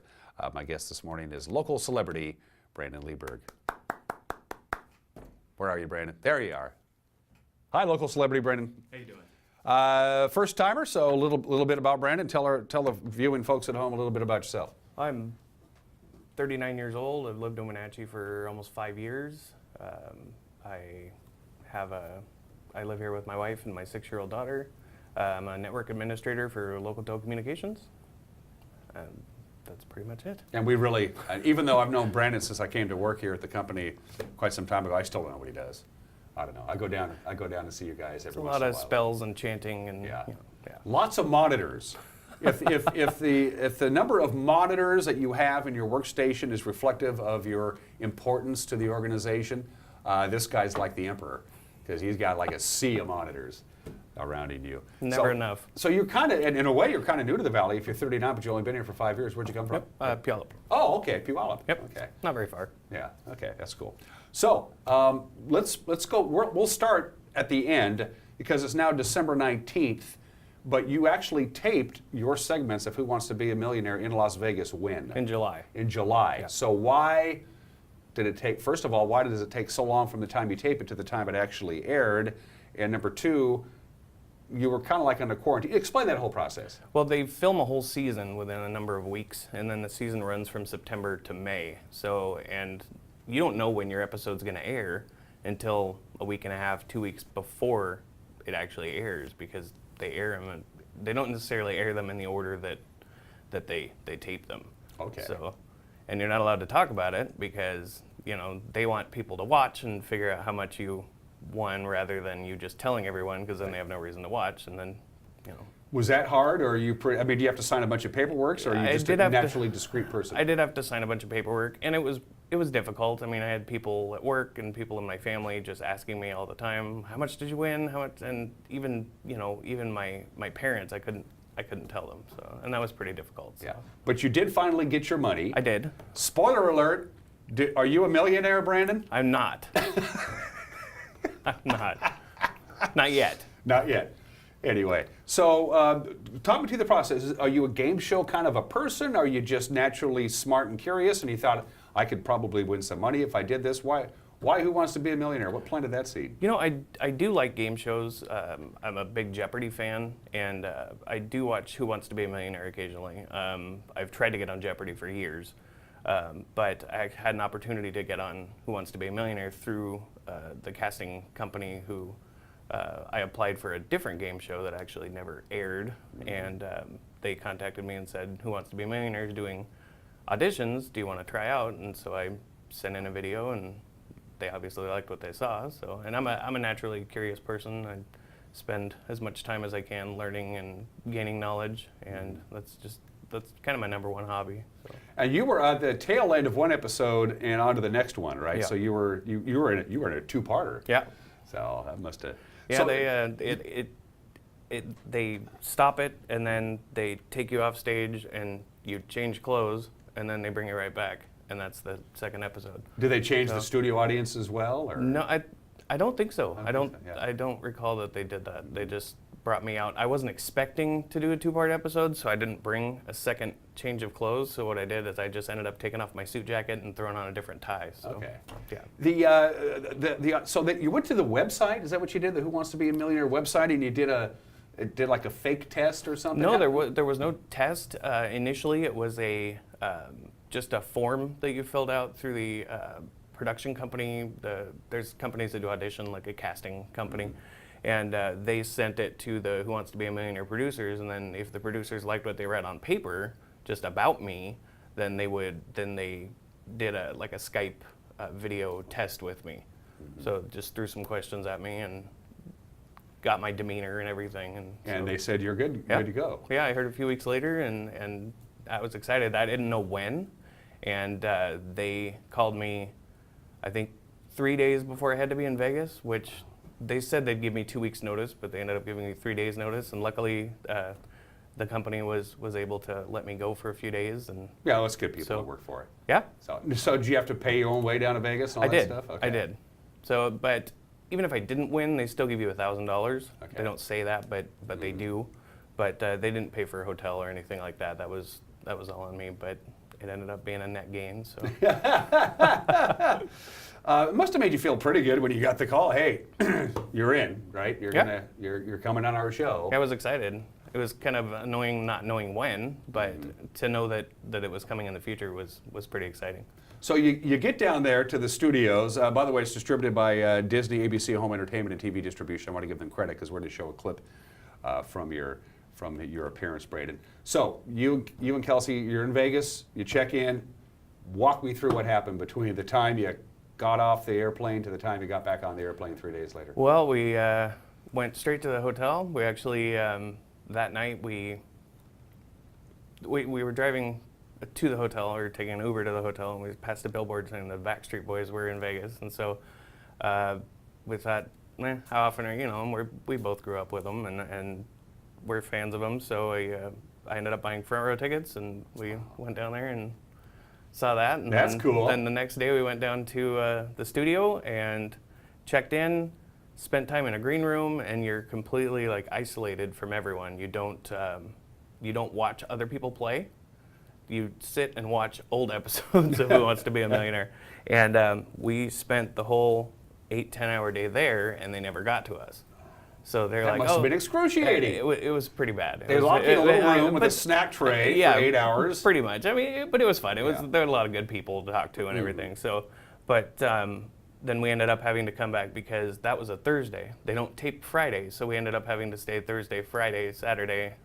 my guest this morning is local celebrity Brandon Leeberg. Where are you, Brandon? There you are. Hi, local celebrity Brandon. How you doing? First timer, so a little bit about Brandon. Tell the viewing folks at home a little bit about yourself. I'm 39 years old. I've lived in Wenatchee for almost 5 years. I live here with my wife and my 6-year-old daughter. I'm a network administrator for local telecommunications. That's pretty much it. And we really, even though I've known Brandon since I came to work here at the company quite some time ago, I still don't know what he does. I don't know. I go down to see you guys every once in a while. A lot of spells and chanting and yeah. You know, yeah. Lots of monitors. If the number of monitors that you have in your workstation is reflective of your importance to the organization, this guy's like the emperor because he's got like a sea of monitors surrounding you. Never enough. So you're kind of, in a way, you're kind of new to the valley. If you're 39, but you've only been here for 5 years, where'd you come from? Puyallup. Oh, okay, Puyallup. Yep. Okay. Not very far. Yeah. Okay, that's cool. So let's go. We'll start at the end because it's now December 19th. But you actually taped your segments of Who Wants to Be a Millionaire in Las Vegas when? In July. In July. Yeah. So why did it take? First of all, why does it take so long from the time you tape it to the time it actually aired? And number two, you were kind of like on a quarantine. Explain that whole process. Well, they film a whole season within a number of weeks, and then the season runs from September to May. So, and you don't know when your episode's going to air until a week and a half, 2 weeks before it actually airs, because they air them, and they don't necessarily air them in the order that they tape them. Okay. So, and you're not allowed to talk about it because, you know, they want people to watch and figure out how much you won rather than you just telling everyone, because then they have no reason to watch, and then, you know. Was that hard, or are you? I mean, do you have to sign a bunch of paperwork, or are you just a naturally discreet person? I did have to sign a bunch of paperwork, and it was difficult. I mean, I had people at work and people in my family just asking me all the time, "How much did you win? How much?" And even my parents, I couldn't tell them. So, and that was pretty difficult. So. Yeah. But you did finally get your money. I did. Spoiler alert: are you a millionaire, Brandon? I'm not. I'm not. Not yet. Not yet. Anyway, so talk me through the process. Are you a game show kind of a person? Are you just naturally smart and curious, and you thought, I could probably win some money if I did this? Why Who Wants to Be a Millionaire? What planted that seed? You know, I do like game shows. I'm a big Jeopardy fan, and I do watch Who Wants to Be a Millionaire occasionally. I've tried to get on Jeopardy for years, but I had an opportunity to get on Who Wants to Be a Millionaire through the casting company who I applied for a different game show that actually never aired, and they contacted me and said, Who Wants to Be a Millionaire is doing auditions, do you want to try out? And so I sent in a video, and they obviously liked what they saw. So, and I'm a naturally curious person. I spend as much time as I can learning and gaining knowledge, and that's kind of my #1 hobby. So. And you were at the tail end of one episode and on to the next one, right? Yeah. So you were in a two-parter. Yeah. So that must have. Yeah, so, they stop it and then they take you off stage and you change clothes and then they bring you right back, and that's the second episode. Do they change the studio audience as well? Or? No, I don't think so. I don't recall that they did that. They just brought me out. I wasn't expecting to do a 2-part episode, so I didn't bring a second change of clothes. So what I did is I just ended up taking off my suit jacket and throwing on a different tie. So, okay. Yeah. So that you went to the website. Is that what you did? The Who Wants to Be a Millionaire website, and you did like a fake test or something? No, there was no test. Initially, it was just a form that you filled out through the production company. There's companies that do audition, like a casting company. And they sent it to the Who Wants to Be a Millionaire producers, and then if the producers liked what they read on paper, just about me, then they did a Skype video test with me. So just threw some questions at me and got my demeanor and everything. And so, they said you're good to go. Yeah, I heard a few weeks later, and I was excited. I didn't know when, and they called me, I think, 3 days before I had to be in Vegas, which they said they'd give me 2 weeks notice, but they ended up giving me 3 days notice, and luckily the company was able to let me go for a few days. And yeah, let's get people to work for it. Yeah. So did you have to pay your own way down to Vegas and all that stuff? Okay. I did. So, but even if I didn't win, they still give you $1,000. Okay. They don't say that, but they do. But they didn't pay for a hotel or anything like that. That was all on me, but it ended up being a net gain. So. It must have made you feel pretty good when you got the call. Hey, you're in, right? You're coming on our show. I was excited. It was kind of annoying not knowing when, but to know that it was coming in the future was pretty exciting. So you get down there to the studios. By the way, it's distributed by Disney, ABC Home Entertainment, and TV Distribution. I want to give them credit because we're going to show a clip from your appearance, Brandon. So you and Kelsey, you're in Vegas. You check in. Walk me through what happened between the time you got off the airplane to the time you got back on the airplane 3 days later. Well, we went straight to the hotel. We actually that night we were driving to the hotel. We were taking an Uber to the hotel, and we passed a billboard saying the Backstreet Boys were in Vegas. And so we thought, how often are them? We both grew up with them, and we're fans of them. So I ended up buying front row tickets, and we went down there and saw that. And that's cool. Then the next day we went down to the studio and checked in, spent time in a green room, and you're completely isolated from everyone. You don't watch other people play. You sit and watch old episodes of Who Wants to Be a Millionaire. And we spent the whole 8-10 hour day there, and they never got to us. So they're that must have been excruciating. It was pretty bad. They locked you in a little room with a snack tray for 8 hours. Pretty much. I mean, but it was fun. There were a lot of good people to talk to and everything. So, but then we ended up having to come back because that was a Thursday. They don't tape Fridays, so we ended up having to stay Thursday, Friday, Saturday,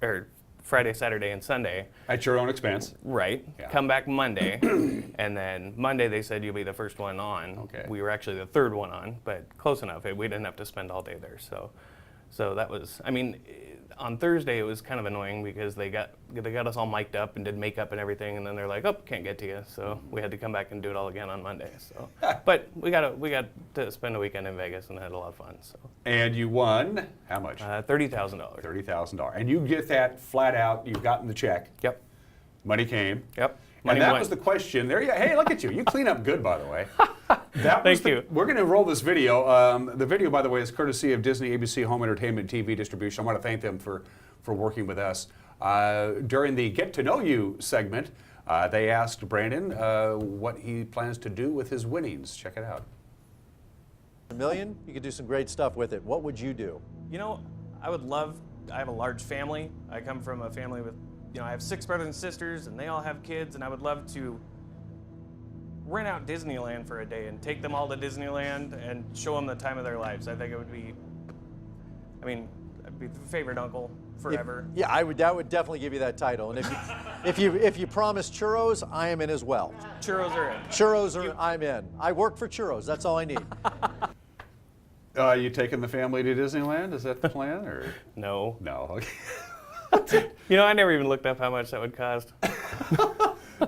or Friday, Saturday, and Sunday. At your own expense. Right. Yeah. Come back Monday, and then Monday they said you'll be the first one on. Okay. We were actually the third one on, but close enough. We didn't have to spend all day there. So that was, I mean, on Thursday it was kind of annoying because they got us all mic'd up and did makeup and everything, and then they're like, oh, can't get to you. So we had to come back and do it all again on Monday. So, but we got to spend a weekend in Vegas and had a lot of fun. So. And you won how much? $30,000. $30,000, and you get that flat out. You've gotten the check. Yep. Money came. Yep. And that was the question. There you. Hey, look at you. You clean up good, by the way. Thank you. We're going to roll this video. The video, by the way, is courtesy of Disney, ABC Home Entertainment, TV Distribution. I want to thank them for working with us. During the Get to Know You segment, they asked Brandon what he plans to do with his winnings. Check it out. $1 million, you could do some great stuff with it. What would you do? I have a large family. I come from a family with, I have 6 brothers and sisters, and they all have kids, and I would love to rent out Disneyland for a day and take them all to Disneyland and show them the time of their lives. I think it would be, I'd be the favorite uncle forever. I would definitely give you that title. And if you promise churros, I am in as well. Churros are in. Churros are, I'm in. I work for churros. That's all I need. You taking the family to Disneyland? Is that the plan, or no? No. Okay. You know, I never even looked up how much that would cost.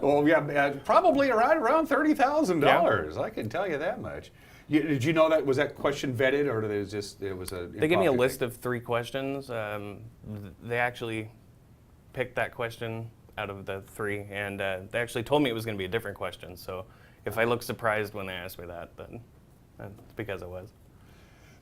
Well, yeah, probably around $30,000. I can tell you that much. Did you know that was that question vetted, or it was a? They gave me a list of 3 questions. They actually picked that question out of the 3, and they actually told me it was going to be a different question. So if I look surprised when they asked me that, then that's because I was.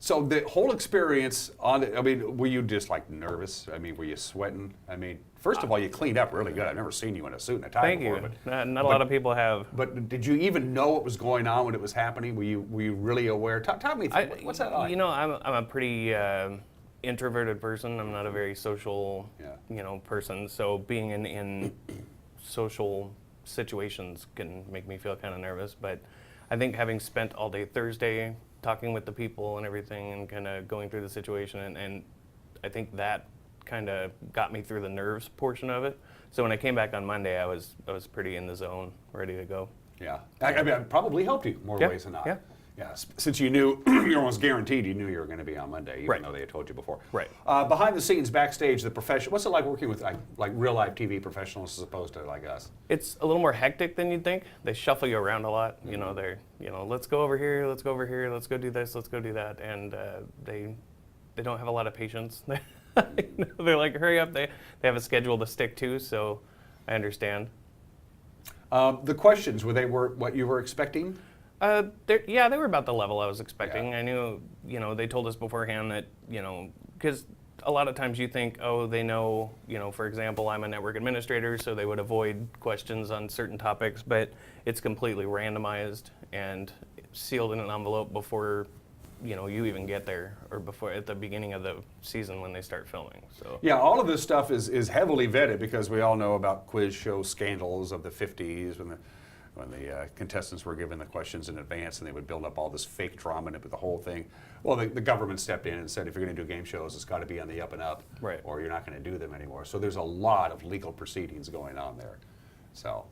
So the whole experience were you just like nervous? I mean, were you sweating? I mean, first of all, you cleaned up really good. I've never seen you in a suit and a tie Thank before. you. Not a lot of people have. But did you even know what was going on when it was happening? Were you really aware? Talk me through what's that like? You know, I'm a pretty introverted person. I'm not a very social, person. So being in social situations can make me feel kind of nervous. But I think having spent all day Thursday talking with the people and everything and kind of going through the situation, and I think that kind of got me through the nerves portion of it. So when I came back on Monday, I was pretty in the zone, ready to go. Yeah, I mean, it probably helped you more ways than not. Yeah. Yeah, since you knew, you're almost guaranteed you knew you were going to be on Monday, even though they had told you before. Right. Behind the scenes, backstage, the profession. What's it like working with like real life TV professionals as opposed to like us? It's a little more hectic than you'd think. They shuffle you around a lot. You know, they're let's go over here, let's go over here, let's go do this, let's go do that, and they don't have a lot of patience. They're like, hurry up. They have a schedule to stick to, so I understand. The questions, were they what you were expecting? Yeah, they were about the level I was expecting. Yeah. I knew, they told us beforehand that, because a lot of times you think, oh, they know, for example, I'm a network administrator, so they would avoid questions on certain topics, but it's completely randomized and sealed in an envelope before, you even get there, or before at the beginning of the season when they start filming. So yeah, all of this stuff is heavily vetted because we all know about quiz show scandals of the 50s when the contestants were given the questions in advance and they would build up all this fake drama and the whole thing. Well, the government stepped in and said, if you're going to do game shows, it's got to be on the up and up, or you're not going to do them anymore. So there's a lot of legal proceedings going on there. So,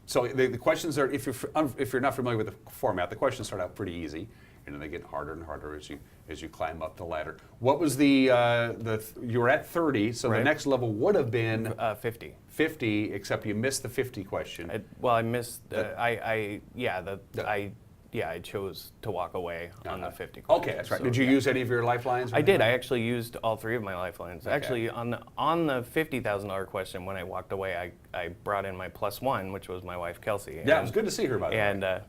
so the questions are, if you're not familiar with the format, the questions start out pretty easy, and then they get harder and harder as you climb up the ladder. What was you were at 30, so the next level would have been 50. 50, except you missed the 50 question. I missed. I chose to walk away on the 50 question. Okay, that's right. So, did you use any of your lifelines? I did. I actually used all 3 of my lifelines. Okay. Actually, on the $50,000 question, when I walked away, I brought in my +1, which was my wife Kelsey. Yeah, it was good to see her, by the way. And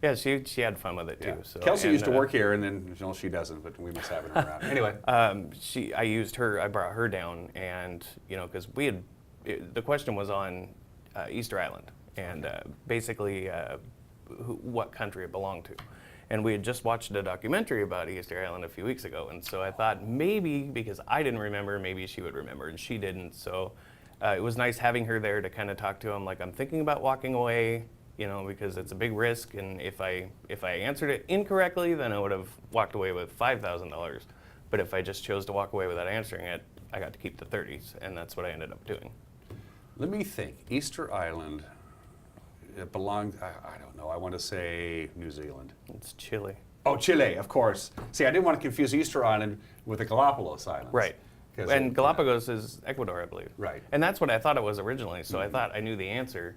yeah, she had fun with it too. So, Kelsey used to work here, and then she doesn't, but we miss having her around. Anyway, I used her. I brought her down, and because the question was on Easter Island, and basically what country it belonged to. And we had just watched a documentary about Easter Island a few weeks ago, and so I thought maybe, because I didn't remember, maybe she would remember, and she didn't. So it was nice having her there to kind of talk to him, like, I'm thinking about walking away, because it's a big risk, and if I answered it incorrectly, then I would have walked away with $5,000. But if I just chose to walk away without answering it, I got to keep the 30s, and that's what I ended up doing. Let me think. Easter Island, it belonged, I don't know, I want to say New Zealand. It's Chile. Oh, Chile, of course. See, I didn't want to confuse Easter Island with the Galapagos Islands. Right. And Galapagos is Ecuador, I believe. Right. And that's what I thought it was originally, so I thought I knew the answer,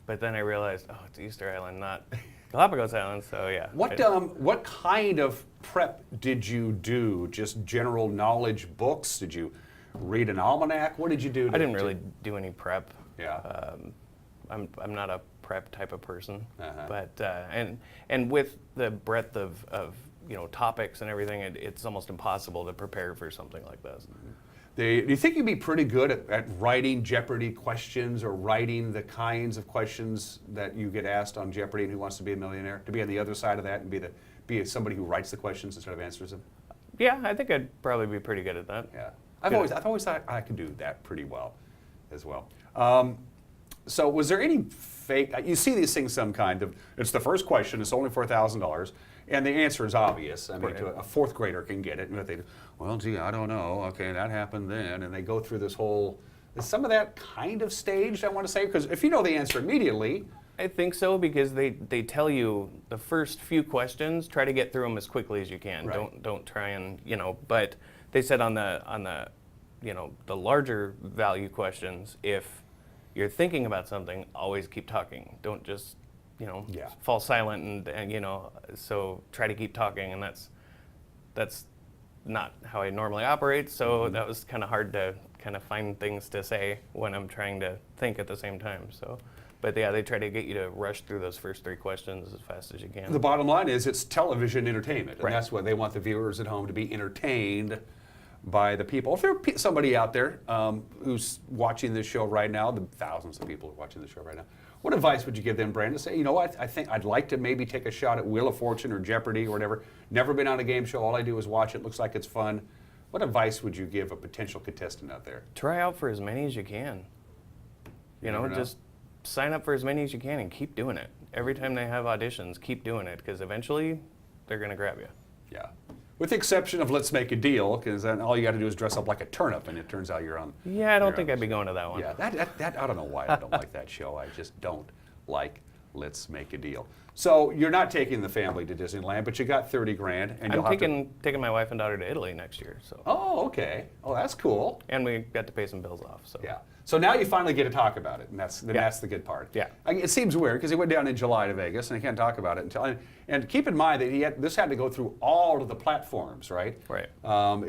but then I realized, oh, it's Easter Island, not Galapagos Island, so yeah. What kind of prep did you do? Just general knowledge books? Did you read an almanac? What did you do? I didn't really do any prep. Yeah. I'm not a prep type of person, but and with the breadth of topics and everything, it's almost impossible to prepare for something like this. Do you think you'd be pretty good at writing Jeopardy questions, or writing the kinds of questions that you get asked on Jeopardy and Who Wants to Be a Millionaire? To be on the other side of that and be somebody who writes the questions instead of answers them? Yeah, I think I'd probably be pretty good at that. Yeah, I've always thought I could do that pretty well, as well. So was there any fake? You see these things, some kind of. It's the first question. It's only $4,000. And the answer is obvious. I mean, a fourth grader can get it. And they, well, gee, I don't know. Okay, that happened then. And they go through this whole, is some of that kind of staged, I want to say? Because if you know the answer immediately. I think so, because they tell you the first few questions, try to get through them as quickly as you can. Right. Don't try and, but they said on the the larger value questions, if you're thinking about something, always keep talking. Don't just, fall silent and so try to keep talking, and that's not how I normally operate, so that was kind of hard to kind of find things to say when I'm trying to think at the same time. So, but yeah, they try to get you to rush through those first 3 questions as fast as you can. The bottom line is it's television entertainment, and Right. that's what they want the viewers at home to be entertained by the people. If there's somebody out there who's watching this show right now, the thousands of people who are watching this show right now, what advice would you give them, Brandon? Say, you know what, I think I'd like to maybe take a shot at Wheel of Fortune or Jeopardy or whatever. Never been on a game show. All I do is watch it. Looks like it's fun. What advice would you give a potential contestant out there? Try out for as many as you can. Just sign up for as many as you can and keep doing it. Every time they have auditions, keep doing it, because eventually they're going to grab you. Yeah. With the exception of Let's Make a Deal, because then all you got to do is dress up like a turnip, and it turns out you're on. Yeah, I don't think I'd be going to that one. Yeah, that I don't know why I don't like that show. I just don't like Let's Make a Deal. So you're not taking the family to Disneyland, but you got 30 grand, and I'm taking my wife and daughter to Italy next year. So. Oh, okay. Oh, that's cool. And we got to pay some bills off. So. Yeah. So now you finally get to talk about it, and that's the good part. Yeah. It seems weird because he went down in July to Vegas, and he can't talk about it until. And keep in mind that this had to go through all of the platforms, right? Right.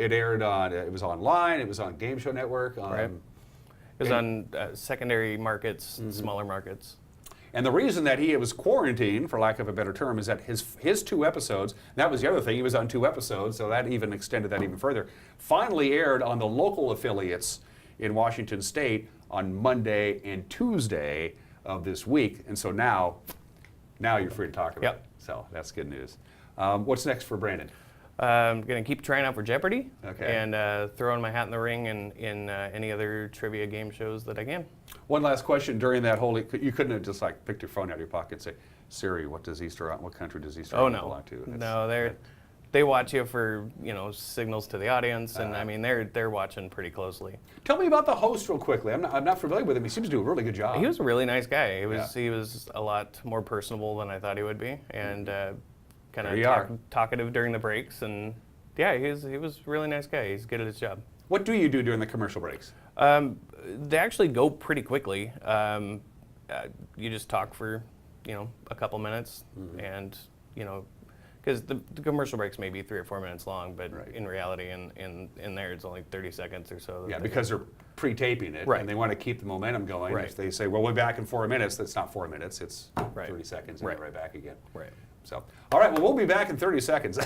It aired on. It was online. It was on Game Show Network. Right. It was on secondary markets, smaller markets. And the reason that he was quarantined, for lack of a better term, is that his 2 episodes, that was the other thing, he was on 2 episodes, so that even extended that even further, finally aired on the local affiliates in Washington State on Monday and Tuesday of this week. And so now you're free to talk about it. So that's good news. What's next for Brandon? I'm going to keep trying out for Jeopardy. Okay. And throwing my hat in the ring in any other trivia game shows that I can. One last question. During that whole, you couldn't have just like picked your phone out of your pocket and say, Siri, what country does Easter Island belong to? No, they watch you for signals to the audience, and I mean they're watching pretty closely. Tell me about the host real quickly. I'm not familiar with him. He seems to do a really good job. He was a really nice guy. He was a lot more personable than I thought he would be, and kind of talkative during the breaks, and yeah, he was a really nice guy. He's good at his job. What do you do during the commercial breaks? They actually go pretty quickly. You just talk for a couple minutes, and because the commercial breaks may be 3 or 4 minutes long, but in reality, in there it's only 30 seconds or so. Yeah, because they're pre-taping it, and they want to keep the momentum going. Right. If they say, well, we'll be back in 4 minutes, that's not 4 minutes, it's 30 seconds, and right back again. Right. So, all right, well, we'll be back in 30 seconds.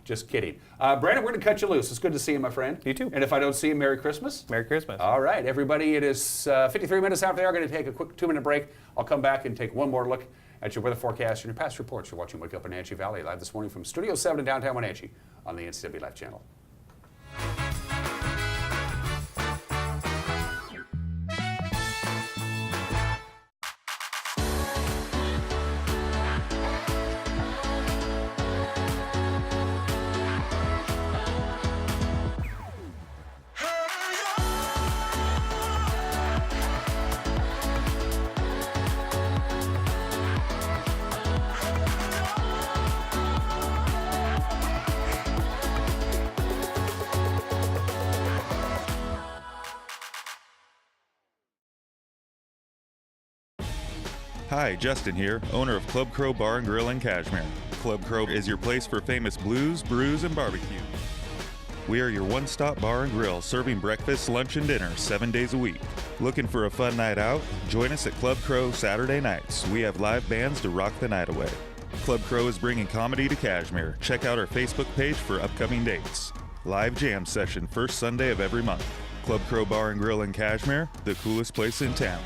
Just kidding. Brandon, we're going to cut you loose. It's good to see you, my friend. You too. And if I don't see you, Merry Christmas. Merry Christmas. All right, everybody, it is 53 minutes after they are going to take a quick 2-minute break. I'll come back and take one more look at your weather forecast and your past reports. You're watching Wake Up Wenatchee Valley live this morning from Studio 7 in downtown Wenatchee on the NCW Life channel. Hi, Justin here, owner of Club Crow Bar and Grill in Cashmere. Club Crow is your place for famous blues, brews, and barbecue. We are your one-stop bar and grill, serving breakfast, lunch, and dinner 7 days a week. Looking for a fun night out? Join us at Club Crow Saturday nights. We have live bands to rock the night away. Club Crow is bringing comedy to Cashmere. Check out our Facebook page for upcoming dates. Live jam session first Sunday of every month. Club Crow Bar and Grill in Cashmere, the coolest place in town.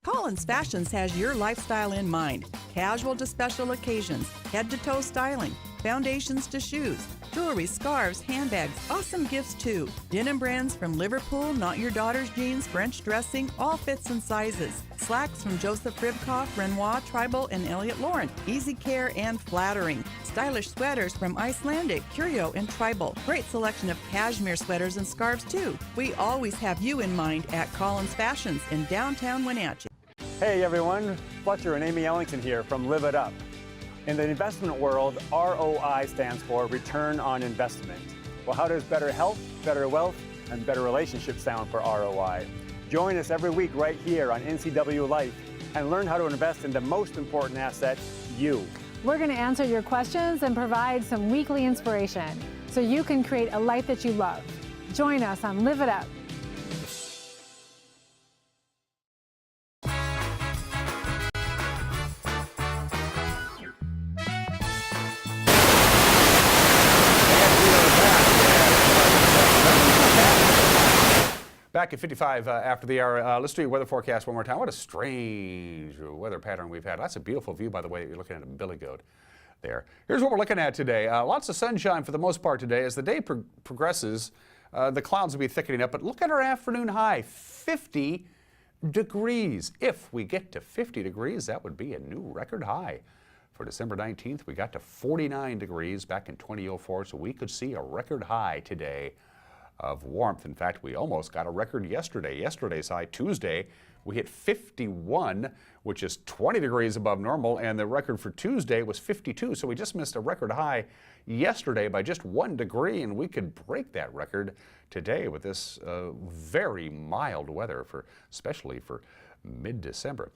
Collins Fashions has your lifestyle in mind. Casual to special occasions, head-to-toe styling, foundations to shoes, jewelry, scarves, handbags, awesome gifts too. Denim brands from Liverpool, Not Your Daughter's Jeans, French dressing, all fits and sizes. Slacks from Joseph Ribkoff, Renoir, Tribal, and Elliott Lauren. Easy care and flattering. Stylish sweaters from Icelandic, Curio, and Tribal. Great selection of cashmere sweaters and scarves too. We always have you in mind at Collins Fashions in downtown Wenatchee. Hey everyone, Fletcher and Amy Ellington here from Live It Up. In the investment world, ROI stands for Return on Investment. Well, how does better health, better wealth, and better relationships sound for ROI. Join us every week right here on NCW Life and learn how to invest in the most important asset, you. We're going to answer your questions and provide some weekly inspiration so you can create a life that you love. Join us on Live It Up. Back at 55 after the hour. Let's do your weather forecast one more time. What a strange weather pattern we've had. That's a beautiful view, by the way. You're looking at a billy goat there. Here's what we're looking at today. Lots of sunshine for the most part today. As the day progresses, the clouds will be thickening up. But look at our afternoon high, 50 degrees. If we get to 50 degrees, that would be a new record high. For December 19th, we got to 49 degrees back in 2004, so we could see a record high today of warmth. In fact, we almost got a record yesterday. Yesterday's high, Tuesday, we hit 51, which is 20 degrees above normal, and the record for Tuesday was 52. So we just missed a record high yesterday by just 1 degree, and we could break that record today with this very mild weather, especially for mid-December.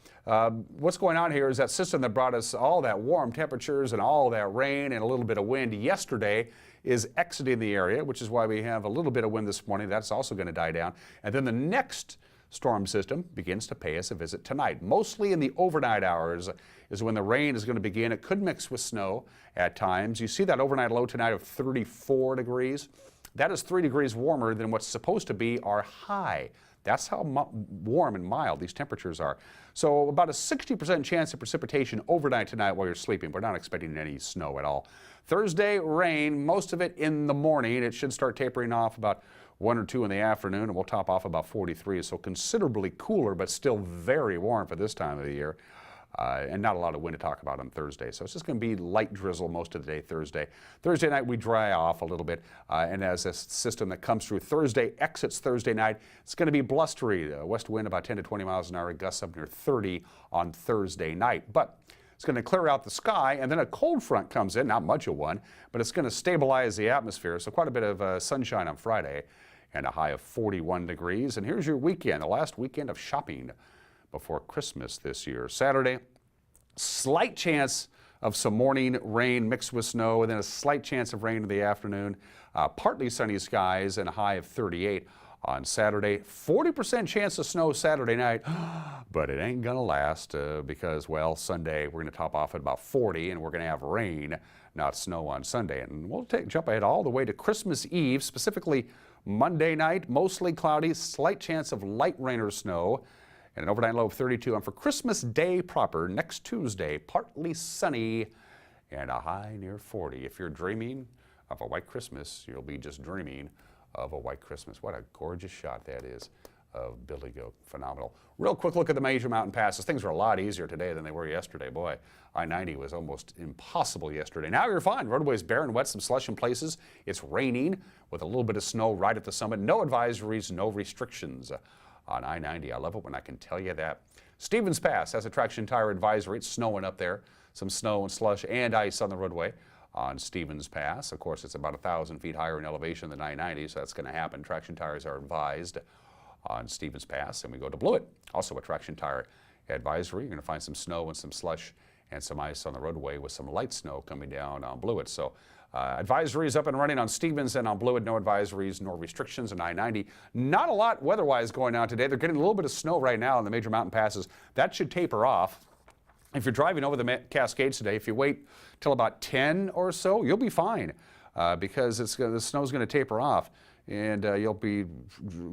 What's going on here is that system that brought us all that warm temperatures and all that rain and a little bit of wind yesterday is exiting the area, which is why we have a little bit of wind this morning. That's also going to die down. And then the next storm system begins to pay us a visit tonight. Mostly in the overnight hours is when the rain is going to begin. It could mix with snow at times. You see that overnight low tonight of 34 degrees. That is 3 degrees warmer than what's supposed to be our high. That's how warm and mild these temperatures are. So about a 60% chance of precipitation overnight tonight while you're sleeping. We're not expecting any snow at all. Thursday, rain, most of it in the morning. It should start tapering off about 1 or 2 in the afternoon, and we'll top off about 43. So considerably cooler, but still very warm for this time of the year. And not a lot of wind to talk about on Thursday. So it's just going to be light drizzle most of the day Thursday. Thursday night we dry off a little bit. And as this system that comes through Thursday exits Thursday night, it's going to be blustery. West wind about 10 to 20 miles an hour, gusts up near 30 on Thursday night. But it's going to clear out the sky, and then a cold front comes in, not much of one, but it's going to stabilize the atmosphere. So quite a bit of sunshine on Friday and a high of 41 degrees. And here's your weekend, the last weekend of shopping before Christmas this year. Saturday, slight chance of some morning rain mixed with snow, and then a slight chance of rain in the afternoon. Partly sunny skies and a high of 38 on Saturday. 40% chance of snow Saturday night, but it ain't gonna last because, well, Sunday we're gonna top off at about 40, and we're gonna have rain, not snow on Sunday. And we'll jump ahead all the way to Christmas Eve, specifically Monday night, mostly cloudy, slight chance of light rain or snow, and an overnight low of 32. And for Christmas Day proper, next Tuesday, partly sunny and a high near 40. If you're dreaming of a white Christmas, you'll be just dreaming of a white Christmas. What a gorgeous shot that is of Billy Goat. Phenomenal. Real quick look at the major mountain passes. Things are a lot easier today than they were yesterday. Boy, I-90 was almost impossible yesterday. Now you're fine. Roadway's bare and wet, some slush in places. It's raining with a little bit of snow right at the summit. No advisories, no restrictions on I-90. I love it when I can tell you that. Stevens Pass has a traction tire advisory. It's snowing up there. Some snow and slush and ice on the roadway on Stevens Pass. Of course, it's about 1,000 feet higher in elevation than I-90, so that's going to happen. Traction tires are advised on Stevens Pass. And we go to Blewett, also a traction tire advisory. You're going to find some snow and some slush and some ice on the roadway with some light snow coming down on Blewett. So advisories up and running on Stevens and on Blewett. No advisories nor restrictions on I-90. Not a lot weather-wise going on today. They're getting a little bit of snow right now on the major mountain passes. That should taper off. If you're driving over the Cascades today, if you wait till about 10 or so, you'll be fine because the snow's going to taper off, and you'll be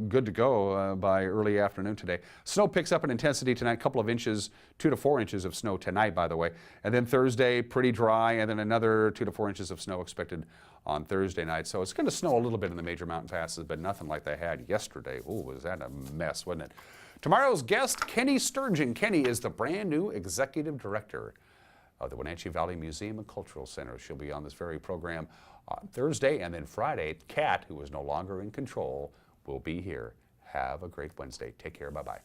good to go by early afternoon today. Snow picks up in intensity tonight, a couple of inches, 2 to 4 inches of snow tonight, by the way. And then Thursday, pretty dry, and then another 2 to 4 inches of snow expected on Thursday night. So it's going to snow a little bit in the major mountain passes, but nothing like they had yesterday. Ooh, was that a mess, wasn't it? Tomorrow's guest, Kenny Sturgeon. Kenny is the brand new executive director of the Wenatchee Valley Museum and Cultural Center. She'll be on this very program on Thursday, and then Friday, Kat, who is no longer in control, will be here. Have a great Wednesday. Take care. Bye-bye.